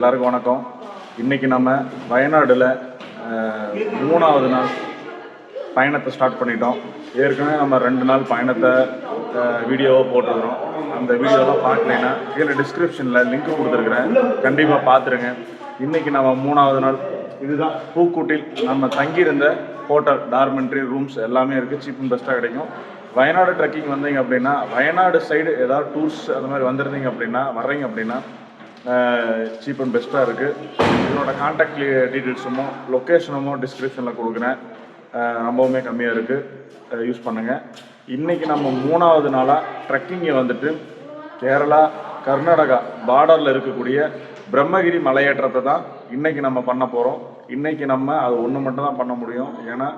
எல்லாருக்கும் வணக்கம். இன்றைக்கி நம்ம வயநாடில் 3வது நாள் பயணத்தை ஸ்டார்ட் பண்ணிட்டோம். ஏற்கனவே நம்ம 2 நாள் பயணத்தை வீடியோவை போட்டுருக்கிறோம். அந்த வீடியோலாம் பார்க்கலைன்னா கீழே டிஸ்கிரிப்ஷனில் லிங்க் கொடுத்துருக்குறேன், கண்டிப்பாக பார்த்துருங்க. இன்றைக்கி நம்ம 3வது நாள். இதுதான் பூக்கூட்டில் நம்ம தங்கியிருந்த ஹோட்டல், டார்மெண்ட்ரி ரூம்ஸ் எல்லாமே இருக்குது. சீப் அண்ட் பெஸ்ட்டாக கிடைக்கும். வயநாடு ட்ரெக்கிங் வந்தீங்க அப்படின்னா, வயநாடு சைடு ஏதாவது டூர்ஸ் அது மாதிரி வந்திருந்தீங்க அப்படின்னா, வர்றீங்க அப்படின்னா சீப் அண்ட் பெஸ்ட்டாக இருக்குது. இதனோட கான்டாக்ட் டீட்டெயில்ஸுமோ லொக்கேஷனுமோ டிஸ்கிரிப்ஷனில் கொடுக்குறேன். ரொம்பவுமே கம்மியாக இருக்குது, யூஸ் பண்ணுங்கள். இன்றைக்கி நம்ம 3வது நாளாக ட்ரெக்கிங்கை வந்துட்டு கேரளா கர்நாடகா பார்டரில் இருக்கக்கூடிய பிரம்மகிரி மலையேற்றத்தை தான் இன்றைக்கி நம்ம பண்ண போகிறோம். இன்றைக்கி நம்ம அது ஒன்று மட்டும் தான் பண்ண முடியும். ஏன்னா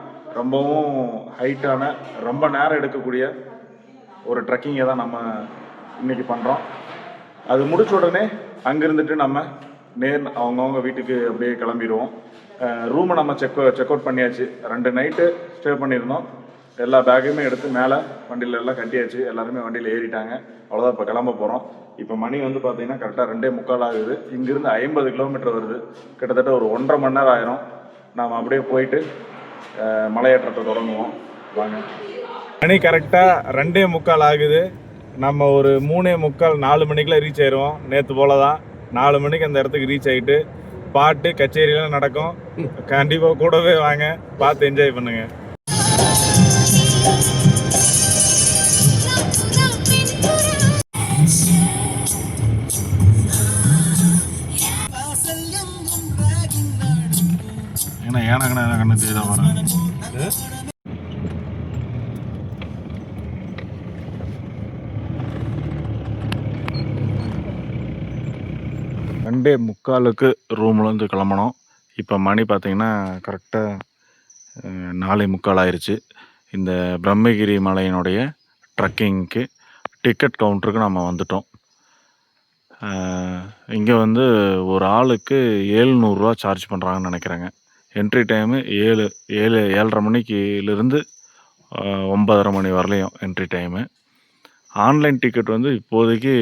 ரொம்பவும் ஹைட்டான, ரொம்ப நேரம் எடுக்கக்கூடிய ஒரு ட்ரெக்கிங்கை தான் நம்ம இன்றைக்கி பண்ணுறோம். அது முடிச்ச உடனே அங்கேருந்துட்டு நம்ம அவங்கவுங்க வீட்டுக்கு அப்படியே கிளம்பிடுவோம். ரூமை நம்ம செக் அவுட் பண்ணியாச்சு. 2 நைட்டு ஸ்டே பண்ணியிருந்தோம். எல்லா பேக்கையுமே எடுத்து மேலே வண்டியில் எல்லாம் கட்டியாச்சு. எல்லாருமே வண்டியில் ஏறிட்டாங்க. அவ்வளோதான், இப்போ கிளம்ப போகிறோம். இப்போ மணி வந்து பார்த்திங்கன்னா கரெக்டாக 2:45 ஆகுது. இங்கேருந்து 50 கிலோமீட்டர் வருது. கிட்டத்தட்ட ஒரு 1.5 மணி நேரம் ஆயிரும். நாம் அப்படியே போயிட்டு மலையேற்றத்தை தொடங்குவோம். வாங்க. மணி கரெக்டாக 2:45 ஆகுது. நம்ம ஒரு 3:45 4 மணிக்கெலாம் ரீச் ஆயிடுவோம். நேற்று போல தான் 4 மணிக்கு அந்த இடத்துக்கு ரீச் ஆகிட்டு பாட்டு கச்சேரியெலாம் நடக்கும். கண்டிப்பாக கூடவே வாங்க, பார்த்து என்ஜாய் பண்ணுங்க. ஏன்னா ஏனாங்கண்ணா கண்ணு தெரியுதா பாருங்க. ரெண்டே முக்காலுக்கு ரூம்லேருந்து கிளம்பணும். இப்போ மணி பார்த்திங்கன்னா கரெக்டாக 4:45 ஆயிடுச்சு. இந்த பிரம்மகிரி மலையினுடைய ட்ரக்கிங்க்கு டிக்கெட் கவுண்டருக்கு நம்ம வந்துட்டோம். இங்கே வந்து ஒரு ஆளுக்கு 700 சார்ஜ் பண்ணுறாங்கன்னு நினைக்கிறேங்க. என்ட்ரி டைமு 7:30 மணிக்கிலிருந்து 9:30 மணி வரலையும் என்ட்ரி டைமு. ஆன்லைன் டிக்கெட் வந்து இப்போதைக்கு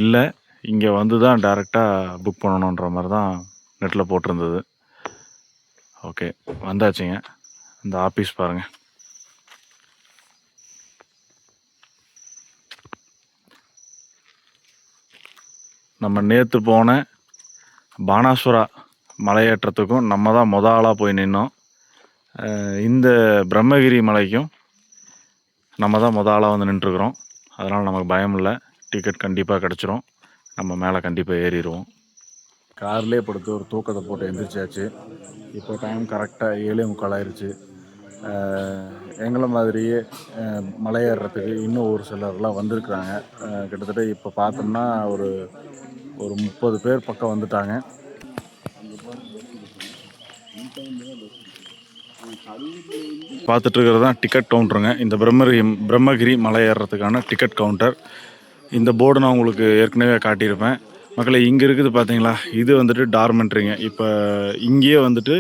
இல்லை. இங்கே வந்து தான் டேரெக்டாக புக் பண்ணணுன்ற மாதிரி தான் நெட்டில் போட்டிருந்தது. ஓகே, வந்தாச்சுங்க. இந்த ஆஃபீஸ் பாருங்கள். நம்ம நேற்று போன பானாசுரா மலையேற்றத்துக்கும் நம்ம தான் ஆளாக போய் நின்னோம். இந்த பிரம்மகிரி மலைக்கும் நம்ம தான் ஆளாக வந்து நின்றுருக்குறோம். அதனால் நமக்கு பயம் இல்லை. டிக்கெட் கண்டிப்பாக கிடச்சிரும். நம்ம மேலே கண்டிப்பாக ஏறிடுவோம். கார்லேயே படுத்து ஒரு தூக்கத்தை போட்டு எழுந்திரிச்சாச்சு. இப்போ டைம் கரெக்டாக 7:45 ஆயிடுச்சு. எங்களை மாதிரியே மலையேறத்துக்கு இன்னும் ஒரு சிலர்லாம் வந்திருக்கிறாங்க. கிட்டத்தட்ட இப்போ பார்த்தோம்னா ஒரு 30 பேர் பக்கம் வந்துட்டாங்க. பார்த்துட்டு இருக்கிறது தான் டிக்கெட் கவுண்டருங்க. இந்த பிரம்மகிரி மலை ஏறுறதுக்கான டிக்கெட் கவுண்டர். இந்த போர்டு நான் உங்களுக்கு ஏற்கனவே காட்டியிருப்பேன். மக்களை இங்கே இருக்குது பார்த்தீங்களா, இது வந்துட்டு டார்மெண்ட்ரிங்க. இப்போ இங்கேயே வந்துட்டு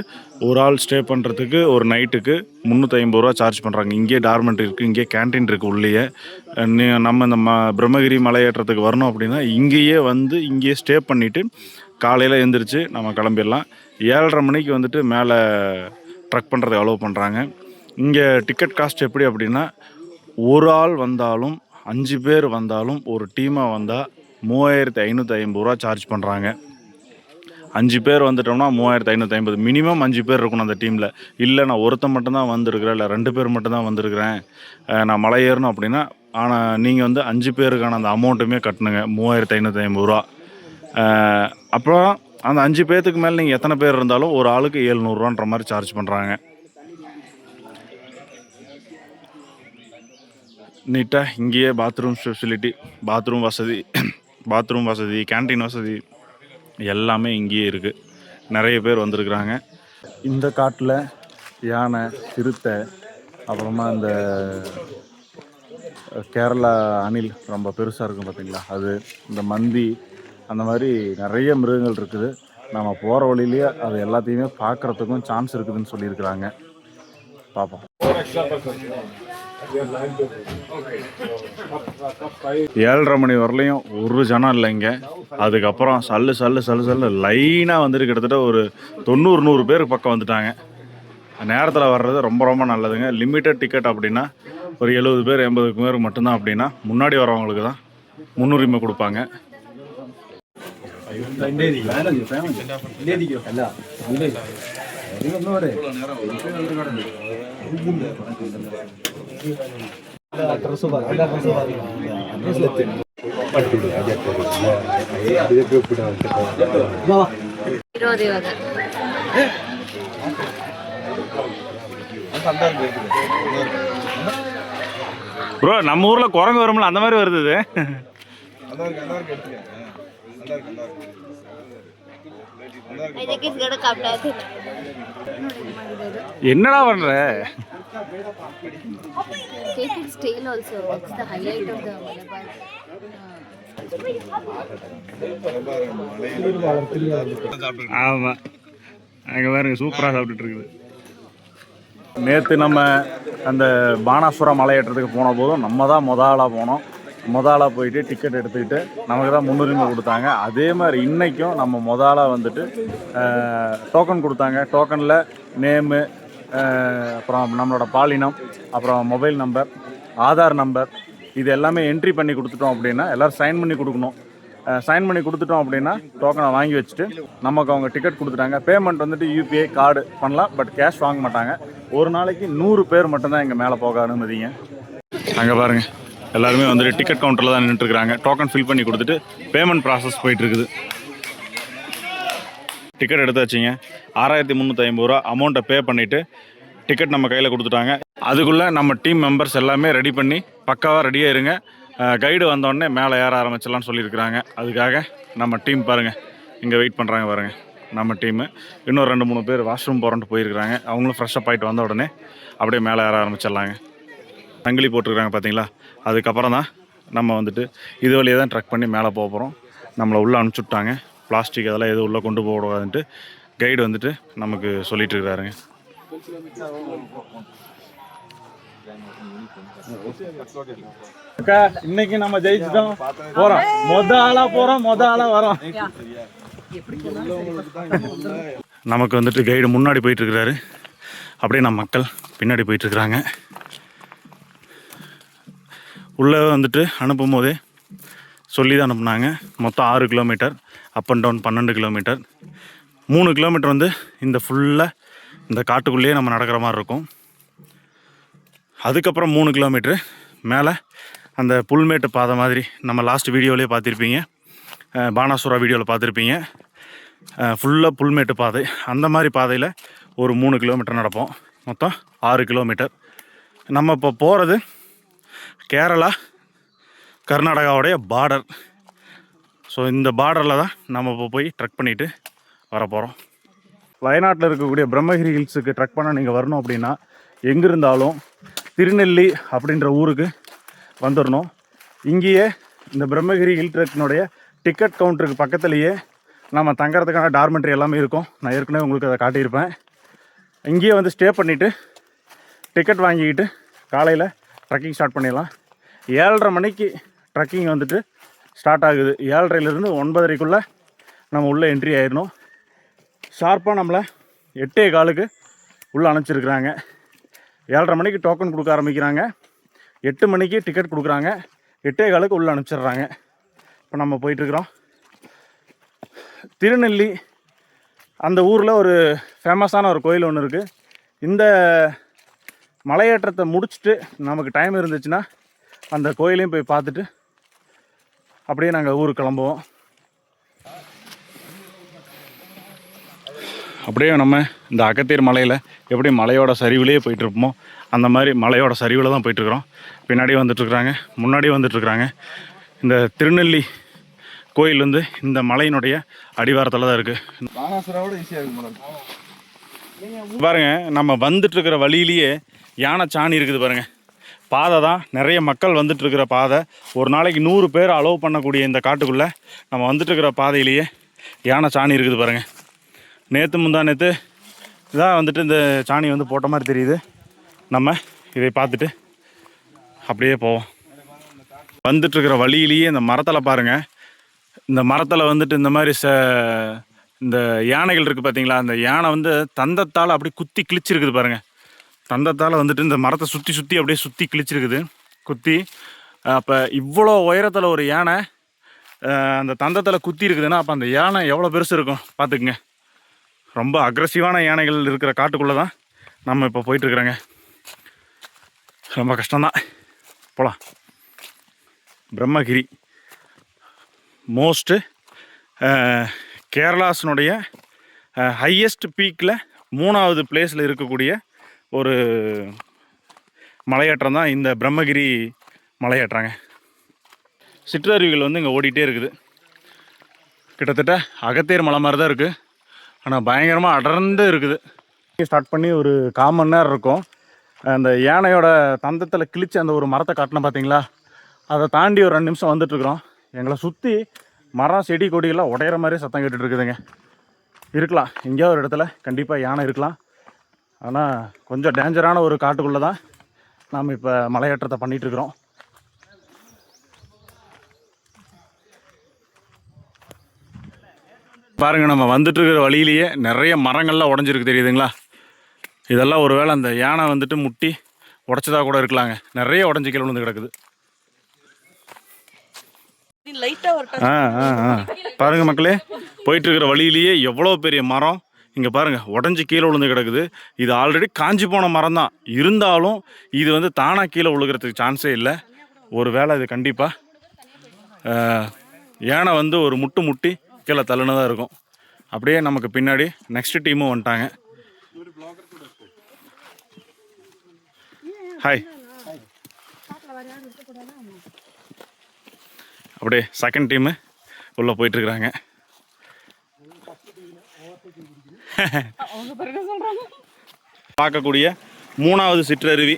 ஒரு ஆள் ஸ்டே பண்ணுறதுக்கு ஒரு நைட்டுக்கு 350 சார்ஜ் பண்ணுறாங்க. இங்கேயே டார்மெண்ட்ரி இருக்குது, இங்கேயே கேன்டீன் இருக்குது உள்ளேயே. நம்ம இந்த பிரம்மகிரி மலையேற்றத்துக்கு வரணும் அப்படின்னா இங்கேயே வந்து இங்கேயே ஸ்டே பண்ணிவிட்டு காலையில் எழுந்திரிச்சு நம்ம கிளம்பிடலாம். 7:30 மணிக்கு வந்துட்டு மேலே ட்ரக் பண்ணுறதுக்கு அலோவ் பண்ணுறாங்க. இங்கே டிக்கெட் காஸ்ட் எப்படி அப்படின்னா, ஒரு ஆள் வந்தாலும் 5 பேர் வந்தாலும் ஒரு டீமாக வந்தால் 3550 சார்ஜ் பண்ணுறாங்க. 5 பேர் வந்துட்டோம்னா 3550. மினிமம் 5 பேர் இருக்கணும் அந்த டீமில். இல்லை நான் ஒருத்தன் மட்டும்தான் வந்திருக்கிறேன், இல்லை 2 பேர் மட்டும்தான் வந்திருக்கிறேன், நான் மலை ஏறணும் அப்படின்னா, ஆனால் நீங்கள் வந்து 5 பேருக்கான அந்த அமௌண்ட்டுமே கட்டணுங்க, 3550. அப்புறம் அந்த 5 பேர்த்துக்கு மேலே நீங்கள் எத்தனை பேர் இருந்தாலும் ஒரு ஆளுக்கு 700 மாதிரி சார்ஜ் பண்ணுறாங்க. நீட்டாக இங்கேயே பாத்ரூம் ஃபெசிலிட்டி, பாத்ரூம் வசதி, கேன்டீன் வசதி எல்லாமே இங்கேயே இருக்குது. நிறைய பேர் வந்திருக்கிறாங்க. இந்த காட்டில் யானை, சிறுத்தை, அப்புறமா இந்த கேரளா அணில் ரொம்ப பெருசாக இருக்கும் பார்த்தீங்களா, அது, இந்த மந்தி, அந்த மாதிரி நிறைய மிருகங்கள் இருக்குது. நம்ம போகிற வழியிலேயே அது எல்லாத்தையுமே பார்க்குறதுக்கும் சான்ஸ் இருக்குதுன்னு சொல்லியிருக்கிறாங்க. பார்ப்போம். 7:30 மணி வரலையும் ஒரு ஜனம் இல்லை இங்கே. அதுக்கப்புறம் சல்லு லைனாக வந்துட்டு கிட்டத்தட்ட ஒரு 90-100 பேருக்கு பக்கம் வந்துட்டாங்க. நேரத்தில் வர்றது ரொம்ப ரொம்ப நல்லதுங்க. லிமிட்டட் டிக்கெட் அப்படின்னா ஒரு 70 பேர் 80 பேருக்கு மட்டும்தான். அப்படின்னா முன்னாடி வரவங்களுக்கு தான் முன்னுரிமை கொடுப்பாங்க. ப்ரோ நம்ம ஊர்ல குரங்கு வரும்ல அந்த மாதிரி வருது. என்னடா பண்ற? ஆமா அங்க பாருங்க சூப்பரா சாப்பிட்டுட்டு இருக்குது. நேற்று நம்ம அந்த பானாசுரம் மலை ஏற்றத்துக்கு போன போதும் நம்ம தான் முதலாக போனோம். முதலாக போயிட்டு டிக்கெட் எடுத்துக்கிட்டு நமக்கு தான் முன்னுரிமை கொடுத்தாங்க. அதே மாதிரி இன்றைக்கும் நம்ம முதலாக வந்துட்டு டோக்கன் கொடுத்தாங்க. டோக்கனில் நேமு, அப்புறம் நம்மளோட பாலினம், அப்புறம் மொபைல் நம்பர், ஆதார் நம்பர் இது எல்லாமே என்ட்ரி பண்ணி கொடுத்துட்டோம் அப்படின்னா எல்லோரும் சைன் பண்ணி கொடுக்கணும். சைன் பண்ணி கொடுத்துட்டோம் அப்படின்னா டோக்கனை வாங்கி வச்சுட்டு நமக்கு அவங்க டிக்கெட் கொடுத்துட்டாங்க. பேமெண்ட் வந்துட்டு யூபிஐ கார்டு பண்ணலாம், பட் கேஷ் வாங்க மாட்டாங்க. ஒரு நாளைக்கு 100 பேர் மட்டும்தான் எங்கள் மேலே போக அனுமதிங்க. அங்கே பாருங்கள் எல்லாருமே வந்துட்டு டிக்கெட் கவுண்டரில் தான் நின்றுட்டுருக்காங்க. டோக்கன் ஃபில் பண்ணி கொடுத்துட்டு பேமெண்ட் ப்ராசஸ் போயிட்டுருக்குது. டிக்கெட் எடுத்து வச்சிங்க 6350 ரூபா அமௌண்ட்டை பே பண்ணிவிட்டு டிக்கெட் நம்ம கையில் கொடுத்துட்டாங்க. அதுக்குள்ளே நம்ம டீம் மெம்பர்ஸ் எல்லாமே ரெடி பண்ணி பக்காவாக ரெடியாக இருங்க. கைடு வந்தோடனே மேலே ஏற ஆரம்பிச்சிடலான்னு சொல்லியிருக்கிறாங்க. அதுக்காக நம்ம டீம் பாருங்கள் இங்கே வெயிட் பண்ணுறாங்க பாருங்கள். நம்ம டீமு இன்னும் 2-3 பேர் வாஷ்ரூம் போகிறோன்ட்டு போயிருக்கிறாங்க. அவங்களும் ஃப்ரெஷ்ஷப் ஆகிட்டு வந்த உடனே அப்படியே மேலே ஏற ஆரம்பிச்சிடலாங்க. சங்கிலி போட்டிருக்கிறாங்க பார்த்தீங்களா? அதுக்கப்புறம் தான் நம்ம வந்துட்டு இது வழியே தான் ட்ரக் பண்ணி மேலே போக போகிறோம். நம்மளை உள்ளே அனுப்பிச்சுட்டாங்க. பிளாஸ்டிக் அதெல்லாம் எதுவும் உள்ளே கொண்டு போகக்கூடாதுன்ட்டு கைடு வந்துட்டு நமக்கு சொல்லிட்டு இருக்கிறாருங்க. அக்கா இன்னைக்கு நம்ம ஜெயிச்சிட்டோம், போகிறோம். மொத ஆளாக வரோம். நமக்கு வந்துட்டு கைடு முன்னாடி போயிட்டுருக்கிறாரு. அப்படியே நம்ம மக்கள் பின்னாடி போயிட்டுருக்குறாங்க. உள்ளே வந்துட்டு அனுப்பும் போதே சொல்லி தான் அனுப்புனாங்க. மொத்தம் 6 kilometre, up and down 12 kilometre. 3 kilometre வந்து இந்த ஃபுல்லாக இந்த காட்டுக்குள்ளேயே நம்ம நடக்கிற மாதிரி இருக்கும். அதுக்கப்புறம் 3 கிலோமீட்ரு மேலே அந்த புல்மேட்டு பாதை மாதிரி நம்ம லாஸ்ட் வீடியோவிலே பார்த்துருப்பீங்க, பானாசுரா வீடியோவில் பார்த்துருப்பீங்க. ஃபுல்லாக புல்மேட்டு பாதை. அந்த மாதிரி பாதையில் ஒரு 3 கிலோமீட்டர் நடப்போம். மொத்தம் 6 கிலோமீட்டர். நம்ம இப்போ போகிறது கேரளா கர்நாடகாவுடைய பார்டர். ஸோ இந்த பார்டரில் தான் நம்ம இப்போ போய் ட்ரெக் பண்ணிவிட்டு வரப்போகிறோம். வயநாட்டில் இருக்கக்கூடிய பிரம்மகிரி ஹில்ஸுக்கு ட்ரெக் பண்ண நீங்கள் வரணும் அப்படின்னா எங்கே இருந்தாலும் திருநெல்லி அப்படின்ற ஊருக்கு வந்துடணும். இங்கேயே இந்த பிரம்மகிரி ஹில் ட்ரெக்கினுடைய டிக்கெட் கவுண்டருக்கு பக்கத்துலேயே நம்ம தங்குறதுக்கான டார்மெண்ட்ரி எல்லாமே இருக்கும். நான் ஏற்கனவே உங்களுக்கு அதை காட்டியிருப்பேன். இங்கேயே வந்து ஸ்டே பண்ணிவிட்டு டிக்கெட் வாங்கிக்கிட்டு காலையில் ட்ரெக்கிங் ஸ்டார்ட் பண்ணிடலாம். 7:30 மணிக்கு ட்ரெக்கிங் வந்துட்டு ஸ்டார்ட் ஆகுது. 7:30லேருந்து 9:30க்குள்ளே நம்ம உள்ளே என்ட்ரி ஆயிடணும். ஷார்ப்பாக நம்மளை 8:15க்கு உள்ளே அனுப்பிச்சிருக்கிறாங்க. 7:30 மணிக்கு டோக்கன் கொடுக்க ஆரம்பிக்கிறாங்க. 8 மணிக்கு டிக்கெட் கொடுக்குறாங்க. 8:15க்கு உள்ளே அனுப்பிச்சிடுறாங்க. இப்போ நம்ம போயிட்டுருக்குறோம். திருநெல்லி அந்த ஊரில் ஒரு ஃபேமஸான ஒரு கோயில் ஒன்று இருக்குது. இந்த மலையேற்றத்தை முடிச்சுட்டு நமக்கு டைம் இருந்துச்சுன்னா அந்த கோயிலையும் போய் பார்த்துட்டு அப்படியே நாங்கள் ஊருக்கு கிளம்புவோம். அப்படியே நம்ம இந்த அகத்தியர் மலையில் எப்படி மலையோட சரிவுலேயே போயிட்டுருப்போமோ அந்த மாதிரி மலையோட சரிவில் தான் போயிட்டுருக்குறோம். பின்னாடி வந்துட்டுருக்குறாங்க, முன்னாடி வந்துட்டுருக்குறாங்க. இந்த திருநெல்லி கோயில் வந்து இந்த மலையினுடைய அடிவாரத்தில் தான் இருக்குது. பாருங்கள், நம்ம வந்துட்டுருக்கிற வழியிலேயே யானை சாணி இருக்குது பாருங்கள். பாதை தான், நிறைய மக்கள் வந்துட்டுருக்கிற பாதை. ஒரு நாளைக்கு 100 பேர் அலோவ் பண்ணக்கூடிய இந்த காட்டுக்குள்ளே நம்ம வந்துட்டுருக்கிற பாதையிலேயே யானை சாணி இருக்குது பாருங்கள். நேற்று இதான் வந்துட்டு இந்த சாணி வந்து போட்ட மாதிரி தெரியுது. நம்ம இதை பார்த்துட்டு அப்படியே போவோம். வந்துட்டுருக்கிற வழியிலேயே இந்த மரத்தில் பாருங்கள், இந்த மரத்தில் வந்துட்டு இந்த மாதிரி இந்த யானைகள் இருக்குது பார்த்தீங்களா, அந்த யானை வந்து தந்தத்தால் அப்படி குத்தி கிழிச்சிருக்குது பாருங்கள். தந்தத்தால் வந்துட்டு இந்த மரத்தை சுற்றி சுற்றி அப்படியே சுற்றி கிழிச்சிருக்குது குத்தி. அப்போ இவ்வளோ உயரத்தில் ஒரு யானை அந்த தந்தத்தில் குத்தி இருக்குதுன்னா அப்போ அந்த யானை எவ்வளோ பெருசு இருக்கும் பார்த்துக்குங்க. ரொம்ப அக்ரெசிவான யானைகள் இருக்கிற காட்டுக்குள்ளே தான் நம்ம இப்போ போயிட்டுருக்குறோங்க. ரொம்ப கஷ்டம்தான். போகலாம். பிரம்மகிரி மோஸ்ட்டு கேரளாஸினுடைய ஹையஸ்ட் பீக்கில் 3வது பிளேஸில் இருக்கக்கூடிய ஒரு மலையேற்றம் தான் இந்த பிரம்மகிரி மலையேற்றங்க. சிற்றருவிகள் வந்து இங்கே ஓடிட்டே இருக்குது. கிட்டத்தட்ட அகத்தியர் மலை மாதிரி தான் இருக்குது, ஆனால் பயங்கரமாக அடர்ந்து இருக்குது. ஸ்டார்ட் பண்ணி ஒரு 1/4 மணி நேரம் இருக்கும். அந்த யானையோட தந்தத்தில் கிழிச்சு அந்த ஒரு மரத்தை காட்டினோம் பார்த்தீங்களா, அதை தாண்டி ஒரு 2 நிமிஷம் வந்துட்டுருக்குறோம். எங்களை சுற்றி மரம் செடி கொடிகள்லாம் உடையிற மாதிரி சத்தம் கேட்டுட்டு இருக்குதுங்க. இருக்கலாம், எங்கேயாவது ஒரு இடத்துல கண்டிப்பாக யானை இருக்கலாம். ஆனால் கொஞ்சம் டேஞ்சரான ஒரு காட்டுக்குள்ளே தான் நாம் இப்போ மலையேற்றத்தை பண்ணிகிட்ருக்குறோம். பாருங்கள், நம்ம வந்துட்டுருக்கிற வழியிலேயே நிறைய மரங்கள்லாம் உடஞ்சிருக்கு தெரியுதுங்களா. இதெல்லாம் ஒரு வேளை அந்த யானை வந்துட்டு முட்டி உடச்சதாக கூட இருக்கலாங்க. நிறைய உடஞ்சி கீழே விழுந்து கிடக்குது. பாருங்க மக்களே, போயிட்டு இருக்கிற வழியிலேயே எவ்வளோ பெரிய மரம் இங்கே பாருங்கள் உடஞ்சி கீழே விழுந்து கிடக்குது. இது ஆல்ரெடி காஞ்சி போன மரம் தான், இருந்தாலும் இது வந்து தானாக கீழே விழுகிறதுக்கு சான்ஸே இல்லை. ஒரு வேளை இது கண்டிப்பாக யானை வந்து ஒரு முட்டி கீழே தள்ளுனதாக இருக்கும். அப்படியே நமக்கு பின்னாடி நெக்ஸ்ட் டீமும் வந்துட்டாங்க. ஹாய். அப்படியே செகண்ட் டீமு உள்ளே போயிட்டுருக்குறாங்க. பார்க்கக்கூடிய 3வது சிற்றருவி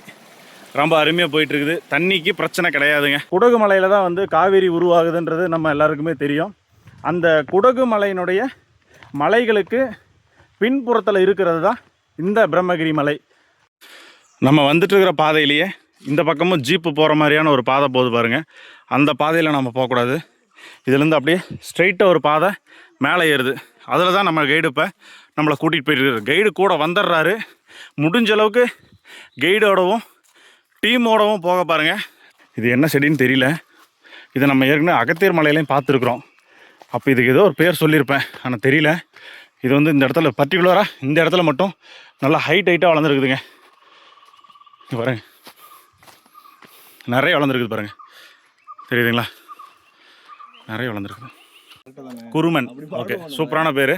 ரொம்ப அருமையாக போயிட்டுருக்குது. தண்ணிக்கு பிரச்சனை கிடையாதுங்க. குடகு மலையில் தான் வந்து காவேரி உருவாகுதுன்றது நம்ம எல்லாருக்குமே தெரியும். அந்த குடகு மலையினுடைய மலைகளுக்கு பின்புறத்தில் இருக்கிறது தான் இந்த பிரம்மகிரி மலை. நம்ம வந்துட்டுருக்கிற பாதையிலேயே இந்த பக்கமும் ஜீப்பு போகிற மாதிரியான ஒரு பாதை போகுது பாருங்கள். அந்த பாதையில் நம்ம போகக்கூடாது. இதுலேருந்து அப்படியே ஸ்ட்ரெயிட்டாக ஒரு பாதை மேலே ஏறுது. அதில் தான் நம்ம கைடு இப்போ நம்மளை கூட்டிகிட்டு போயிட்டு கைடு கூட வந்துடுறாரு. முடிஞ்ச அளவுக்கு கைடோடவும் டீமோடவும் போக பாருங்கள். இது என்ன செடின்னு தெரியல. இதை நம்ம ஏற்கனவே அகத்தியர் மலையிலையும் பார்த்துருக்குறோம். அப்போ இதுக்கு ஏதோ ஒரு பேர் சொல்லியிருப்பேன், ஆனால் தெரியல. இது வந்து இந்த இடத்துல பர்டிகுலராக இந்த இடத்துல மட்டும் நல்லா ஹைட்டாக வளர்ந்துருக்குதுங்க. பாருங்கள், நிறைய வளர்ந்துருக்குது பாருங்கள், தெரியுதுங்களா, நிறைய வளர்ந்துருக்குது. குருமன். ஓகே, சூப்பரான பேர்.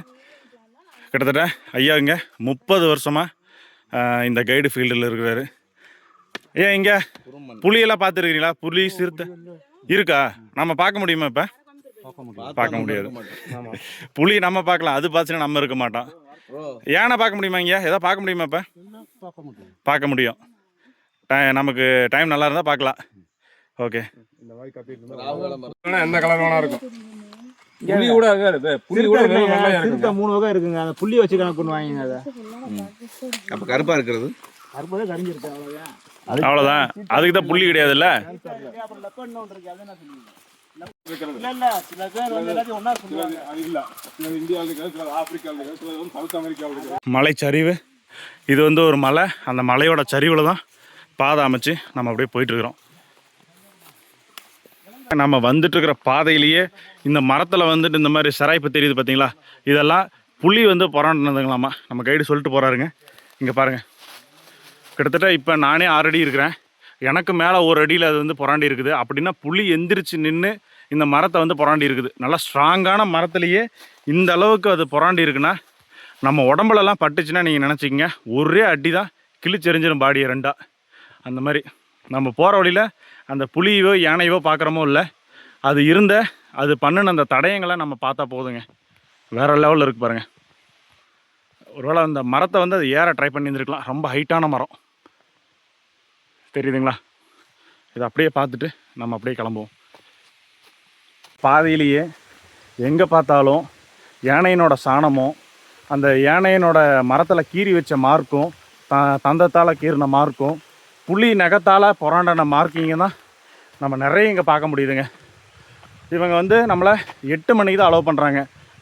கிட்டத்தட்ட ஐயா இங்கே 30 வருஷமாக இந்த கைடு ஃபீல்டில் இருக்கிறாரு. ஏன் இங்கே புலியெல்லாம் பார்த்துருக்கிறீங்களா? புலி சிறுத்தை இருக்கா? நம்ம பார்க்க முடியுமா? இப்போ பார்க்க முடியாது. புலி நம்ம பார்க்கலாம், அது பார்த்துன்னா நம்ம இருக்க மாட்டோம். யானை பார்க்க முடியுமா? இங்கே ஏதாவது பார்க்க முடியுமா? இப்போ பார்க்க முடியும். நமக்கு டைம் நல்லா இருந்தால் பார்க்கலாம். ஓகே. எந்த கலர் வேணா இருக்கும். புலி கூட இருக்காது. புலி கூட சிறுத்தை 3 வகை இருக்குங்க. அந்த புள்ளி வச்சு கணக்கு பண்ணுவாங்க. அதை அப்போ கருப்பாக இருக்கிறது கருப்பாக கரிஞ்சிருக்கு, அவ்வளோதான். அதுக்கு தான் புள்ளி கிடையாதுல்ல. மலைச்சரிவு இது வந்து ஒரு மலை. அந்த மலையோட சரிவில் தான் பாதை அமைச்சு நம்ம அப்படியே போயிட்டுருக்குறோம். நம்ம வந்துட்டுருக்கிற பாதையிலேயே இந்த மரத்தில் வந்துட்டு இந்த மாதிரி சிராய்ப்பு தெரியுது பார்த்தீங்களா, இதெல்லாம் புலி வந்து புறாண்டுனதுங்களாமா. நம்ம கைடு சொல்லிட்டு போகிறாருங்க. இங்கே பாருங்கள், கிட்டத்தட்ட இப்போ நானே 6 அடி இருக்கிறேன். எனக்கு மேலே 1 அடியில் அது வந்து புறாண்டி இருக்குது. அப்படின்னா புலி எந்திரிச்சு நின்று இந்த மரத்தை வந்து புறாண்டி இருக்குது. நல்லா ஸ்ட்ராங்கான மரத்துலேயே இந்த அளவுக்கு அது புறாண்டி இருக்குன்னா நம்ம உடம்புலலாம் பட்டுச்சுன்னா நீங்கள் நினச்சிக்கிங்க ஒரே அடி தான் கிழிச்செறிஞ்சிடும் பாடியை 2ஆ. அந்த மாதிரி நம்ம போகிற வழியில் அந்த புலியோ யானையோ பார்க்குறமோ இல்லை, அது பண்ணின அந்த தடயங்களை நம்ம பார்த்தா போதுங்க. வேறு லெவலில் இருக்குது பாருங்கள். ஒருவேளை அந்த மரத்தை வந்து அது ஏற ட்ரை பண்ணியிருந்துருக்கலாம். ரொம்ப ஹைட்டான மரம் தெரியுதுங்களா. இதை அப்படியே பார்த்துட்டு நம்ம அப்படியே கிளம்புவோம். பாதையிலேயே எங்கே பார்த்தாலும் யானையினோட சாணமும் அந்த யானையினோட மரத்தில் கீறி வச்ச மார்க்கும் தந்தத்தால் கீறின மார்க்கும் புலி நகத்தால் புறாண்டான மார்க்கிங்க தான் நம்ம நிறைய இங்கே பார்க்க முடியுதுங்க. இவங்க வந்து நம்மளை 8 மணிக்கு தான் அலோவ் பண்ணுறாங்க.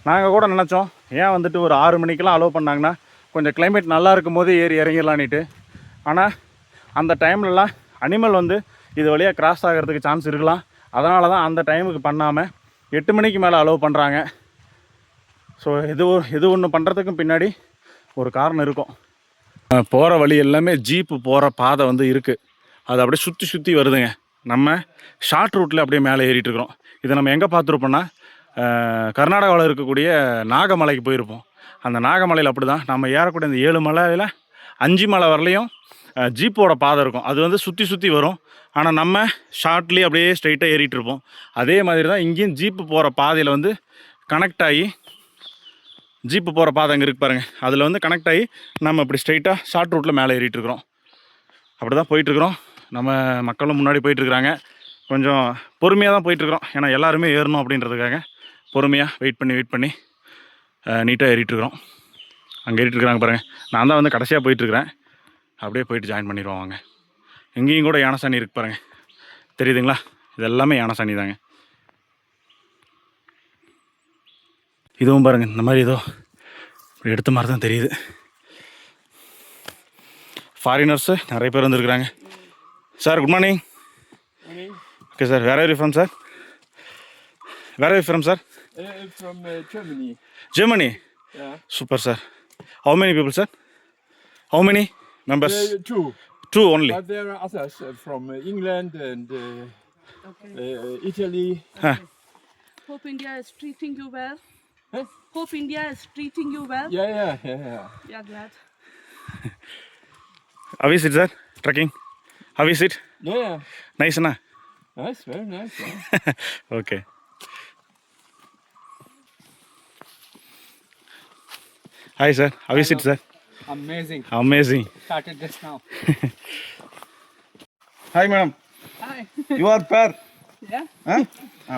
நாங்கள் கூட நினச்சோம் ஏன் வந்துட்டு ஒரு 6 மணிக்கெலாம் அலோவ் பண்ணாங்கன்னா கொஞ்சம் கிளைமேட் நல்லா இருக்கும் போது ஏறி இறங்கிடலான்ட்டு. ஆனால் அந்த டைம்லலாம் அனிமல் வந்து இது வழியாக கிராஸ் ஆகிறதுக்கு சான்ஸ் இருக்கலாம். அதனால தான் அந்த டைமுக்கு பண்ணாமல் 8 மணிக்கு மேலே அலோவ் பண்ணுறாங்க. ஸோ எது ஒன்று பண்ணுறதுக்கும் பின்னாடி ஒரு காரணம் இருக்கும். போகிற வழி எல்லாமே ஜீப்பு போகிற பாதை வந்து இருக்குது. அது அப்படியே சுற்றி சுற்றி வருதுங்க. நம்ம ஷார்ட் ரூட்டில் அப்படியே மேலே ஏறிட்டுருக்குறோம். இதை நம்ம எங்கே பார்த்துருப்போம்னா கர்நாடகாவில் இருக்கக்கூடிய நாகமலைக்கு போயிருப்போம். அந்த நாகமலையில் அப்படி தான் நம்ம ஏறக்கூடிய இந்த 7 மலையில் 5 மலை வரலையும் ஜீப்போட பாதை இருக்கும். அது வந்து சுற்றி சுற்றி வரும். ஆனால் நம்ம ஷார்ட்லேயே அப்படியே ஸ்ட்ரைட்டாக ஏறிட்டுருப்போம். அதே மாதிரி தான் இங்கேயும் ஜீப்பு போகிற பாதையில் வந்து கனெக்ட் ஆகி ஜீப்பு போகிற பாதை அங்கே இருக்குது பாருங்கள். அதில் வந்து கனெக்ட் ஆகி நம்ம இப்படி ஸ்ட்ரைட்டாக ஷார்ட் ரூட்டில் மேலே ஏறிட்டுருக்குறோம். அப்படி தான் போயிட்டுருக்குறோம். நம்ம மக்களும் முன்னாடி போயிட்டுருக்குறாங்க. கொஞ்சம் பொறுமையாக தான் போயிட்டுருக்குறோம். ஏன்னா எல்லாருமே ஏறணும் அப்படின்றதுக்காக பொறுமையாக வெயிட் பண்ணி நீட்டாக ஏறிட்டுருக்குறோம். அங்கே ஏறிட்டுருக்குறாங்க பாருங்கள். நான் தான் வந்து கடைசியாக போயிட்டுருக்குறேன். அப்படியே போயிட்டு ஜாயின் பண்ணிடுவோம் வாங்க. எங்கேயும் கூட யானை சாணி இருக்குது பாருங்கள். தெரியுதுங்களா? இது எல்லாமே யானை சாணி தாங்க. இதுவும் பாருங்கள், இந்த மாதிரி ஏதோ இப்படி எடுத்த மாதிரி தான் தெரியுது. ஃபாரினர்ஸு நிறைய பேர் வந்துருக்குறாங்க. Sir good morning. Okay sir, where are you from sir? Where are you from sir? From Germany. Germany? Yeah. Super sir. How many people sir? How many members? Two. Two only. But there are others from England and Italy. Huh. Hope India is treating you well. Huh? Hope India is treating you well. Yeah. Yeah, glad. How is it sir? Trekking? How is it? Yeah. Nice na? Nice, very nice. Yeah. Okay. Hi sir, how is it sir? Amazing. Amazing. Started just now. Hi madam. Hi. You are pair. Yeah. Huh?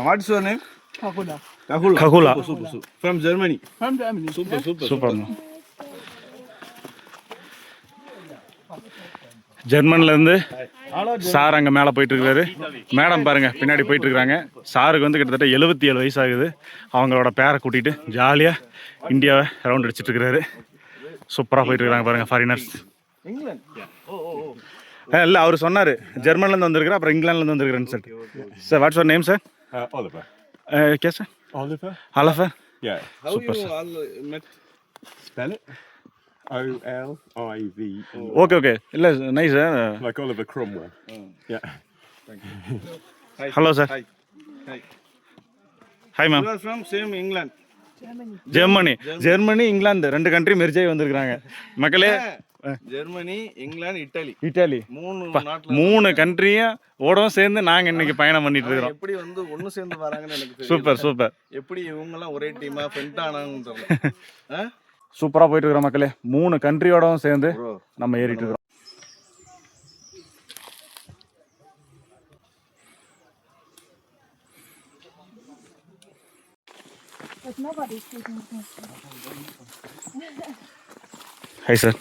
What is your name? Kakula. Kahula. Kahula. Super. From Germany. From Germany. Super. Super. ஜெர்மன்லேருந்து sir அங்கே மேலே போயிட்டுருக்காரு. Madam பாருங்கள் பின்னாடி போயிட்டுருக்குறாங்க. சாருக்கு வந்து கிட்டத்தட்ட 77 வயசு ஆகுது. அவங்களோட பேரை கூட்டிகிட்டு ஜாலியாக இந்தியாவை ரவுண்ட் அடிச்சிட்ருக்கிறாரு. சூப்பராக போயிட்டுருக்காங்க பாருங்கள் ஃபாரினர்ஸ். இல்லை அவர் சொன்னார் ஜெர்மன்லேருந்து வந்திருக்கிறேன், அப்புறம் இங்கிலாந்துலேருந்து வந்திருக்கிறேன்னு சொல்லிட்டு. Sir what's your name sir? Oliver. K sir? Oliver? Oliver? Yeah. How Super, you sir. all met? Spell it. O-L-I-V. Okay இல்லை nice sir. Like Oliver Cromwell. Yeah. Hello sir. Hi. Hi ma'am. You are from same England. Germany England 2 country மெர்ஜாகி வந்திருக்கிறாங்க மக்களே. Germany, England, Italy 3 நாட்டுல 3 கண்ட்ரியும் ஓடவும் சேர்ந்து நாங்கள் இன்னைக்கு பயணம் பண்ணிட்டு இருக்கிறோம். எப்படி வந்து ஒண்ணு சேர்ந்து வராங்கன்னு எனக்கு தெரியல. சூப்பர். எப்படி இவங்க எல்லாம் ஒரே டீமா ஃப்ரெண்ட் ஆனாங்கன்னு தெரியல. சூப்பராக போயிட்டு இருக்கிறோம் மக்களே. 3 கண்ட்ரியோடவும் சேர்ந்து Bro. நம்ம ஏறிட்டு இருக்கிறோம். But nobody's taking it. Hi sir.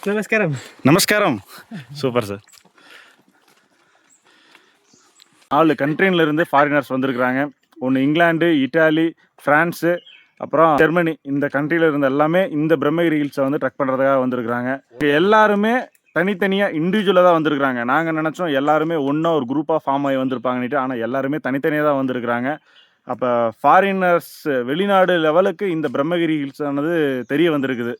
நமஸ்காரம். Super sir. 4 கண்ட்ரியிலிருந்து ஃபாரினர்ஸ் வந்திருக்கிறாங்க. ஒன்று இங்கிலாந்து, இட்டாலி, ஃப்ரான்ஸு, அப்புறம் ஜெர்மனி. இந்த கண்ட்ரியில் இருந்த எல்லாமே இந்த பிரம்மகிரி ஹில்ஸை வந்து ட்ரெக் பண்ணுறதுக்காக வந்திருக்கிறாங்க. எல்லாருமே தனித்தனியாக இண்டிவிஜுவலாக தான் வந்திருக்கிறாங்க. நாங்கள் நினச்சோம் எல்லாருமே ஒன்றா ஒரு குரூப்பாக ஃபார்ம் ஆகி வந்திருப்பாங்கன்னுட்டு. ஆனால் எல்லாருமே தனித்தனியாக தான் வந்திருக்கிறாங்க. அப்போ ஃபாரினர்ஸ் வெளிநாடு லெவலுக்கு இந்த பிரம்மகிரி ஹில்ஸ் ஆனது தெரிய வந்திருக்குது.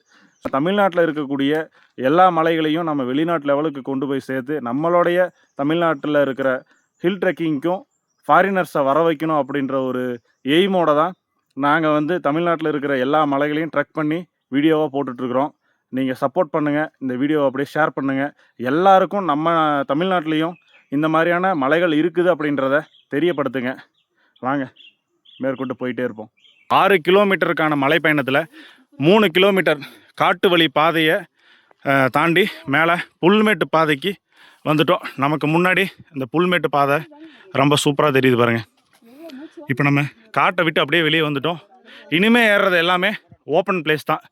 தமிழ்நாட்டில் இருக்கக்கூடிய எல்லா மலைகளையும் நம்ம வெளிநாட்டு லெவலுக்கு கொண்டு போய் சேர்த்து நம்மளுடைய தமிழ்நாட்டில் இருக்கிற ஹில் ட்ரெக்கிங்க்கும் ஃபாரினர்ஸை வர வைக்கணும் அப்படின்ற ஒரு எய்மோட தான் நாங்கள் வந்து தமிழ்நாட்டில் இருக்கிற எல்லா மலைகளையும் ட்ரெக் பண்ணி வீடியோவாக போட்டுட்ருக்குறோம். நீங்கள் சப்போர்ட் பண்ணுங்கள், இந்த வீடியோவை அப்படியே ஷேர் பண்ணுங்கள். எல்லாருக்கும் நம்ம தமிழ்நாட்டிலையும் இந்த மாதிரியான மலைகள் இருக்குது அப்படின்றத தெரியப்படுத்துங்க. வாங்க மேற்கொண்டு போயிட்டே இருப்போம். 6 கிலோமீட்டருக்கான மலை பயணத்தில் 3 கிலோமீட்டர் காட்டு வழி பாதையை தாண்டி மேலே புல்மேட்டு பாதைக்கு வந்துட்டோம். நமக்கு முன்னாடி இந்த புல்மேட்டு பாதை ரொம்ப சூப்பராக தெரியுது பாருங்கள். இப்போ நம்ம காட்டை விட்டு அப்படியே வெளியே வந்துட்டோம். இனிமேல் ஏறுறது எல்லாமே ஓப்பன் பிளேஸ் தான்.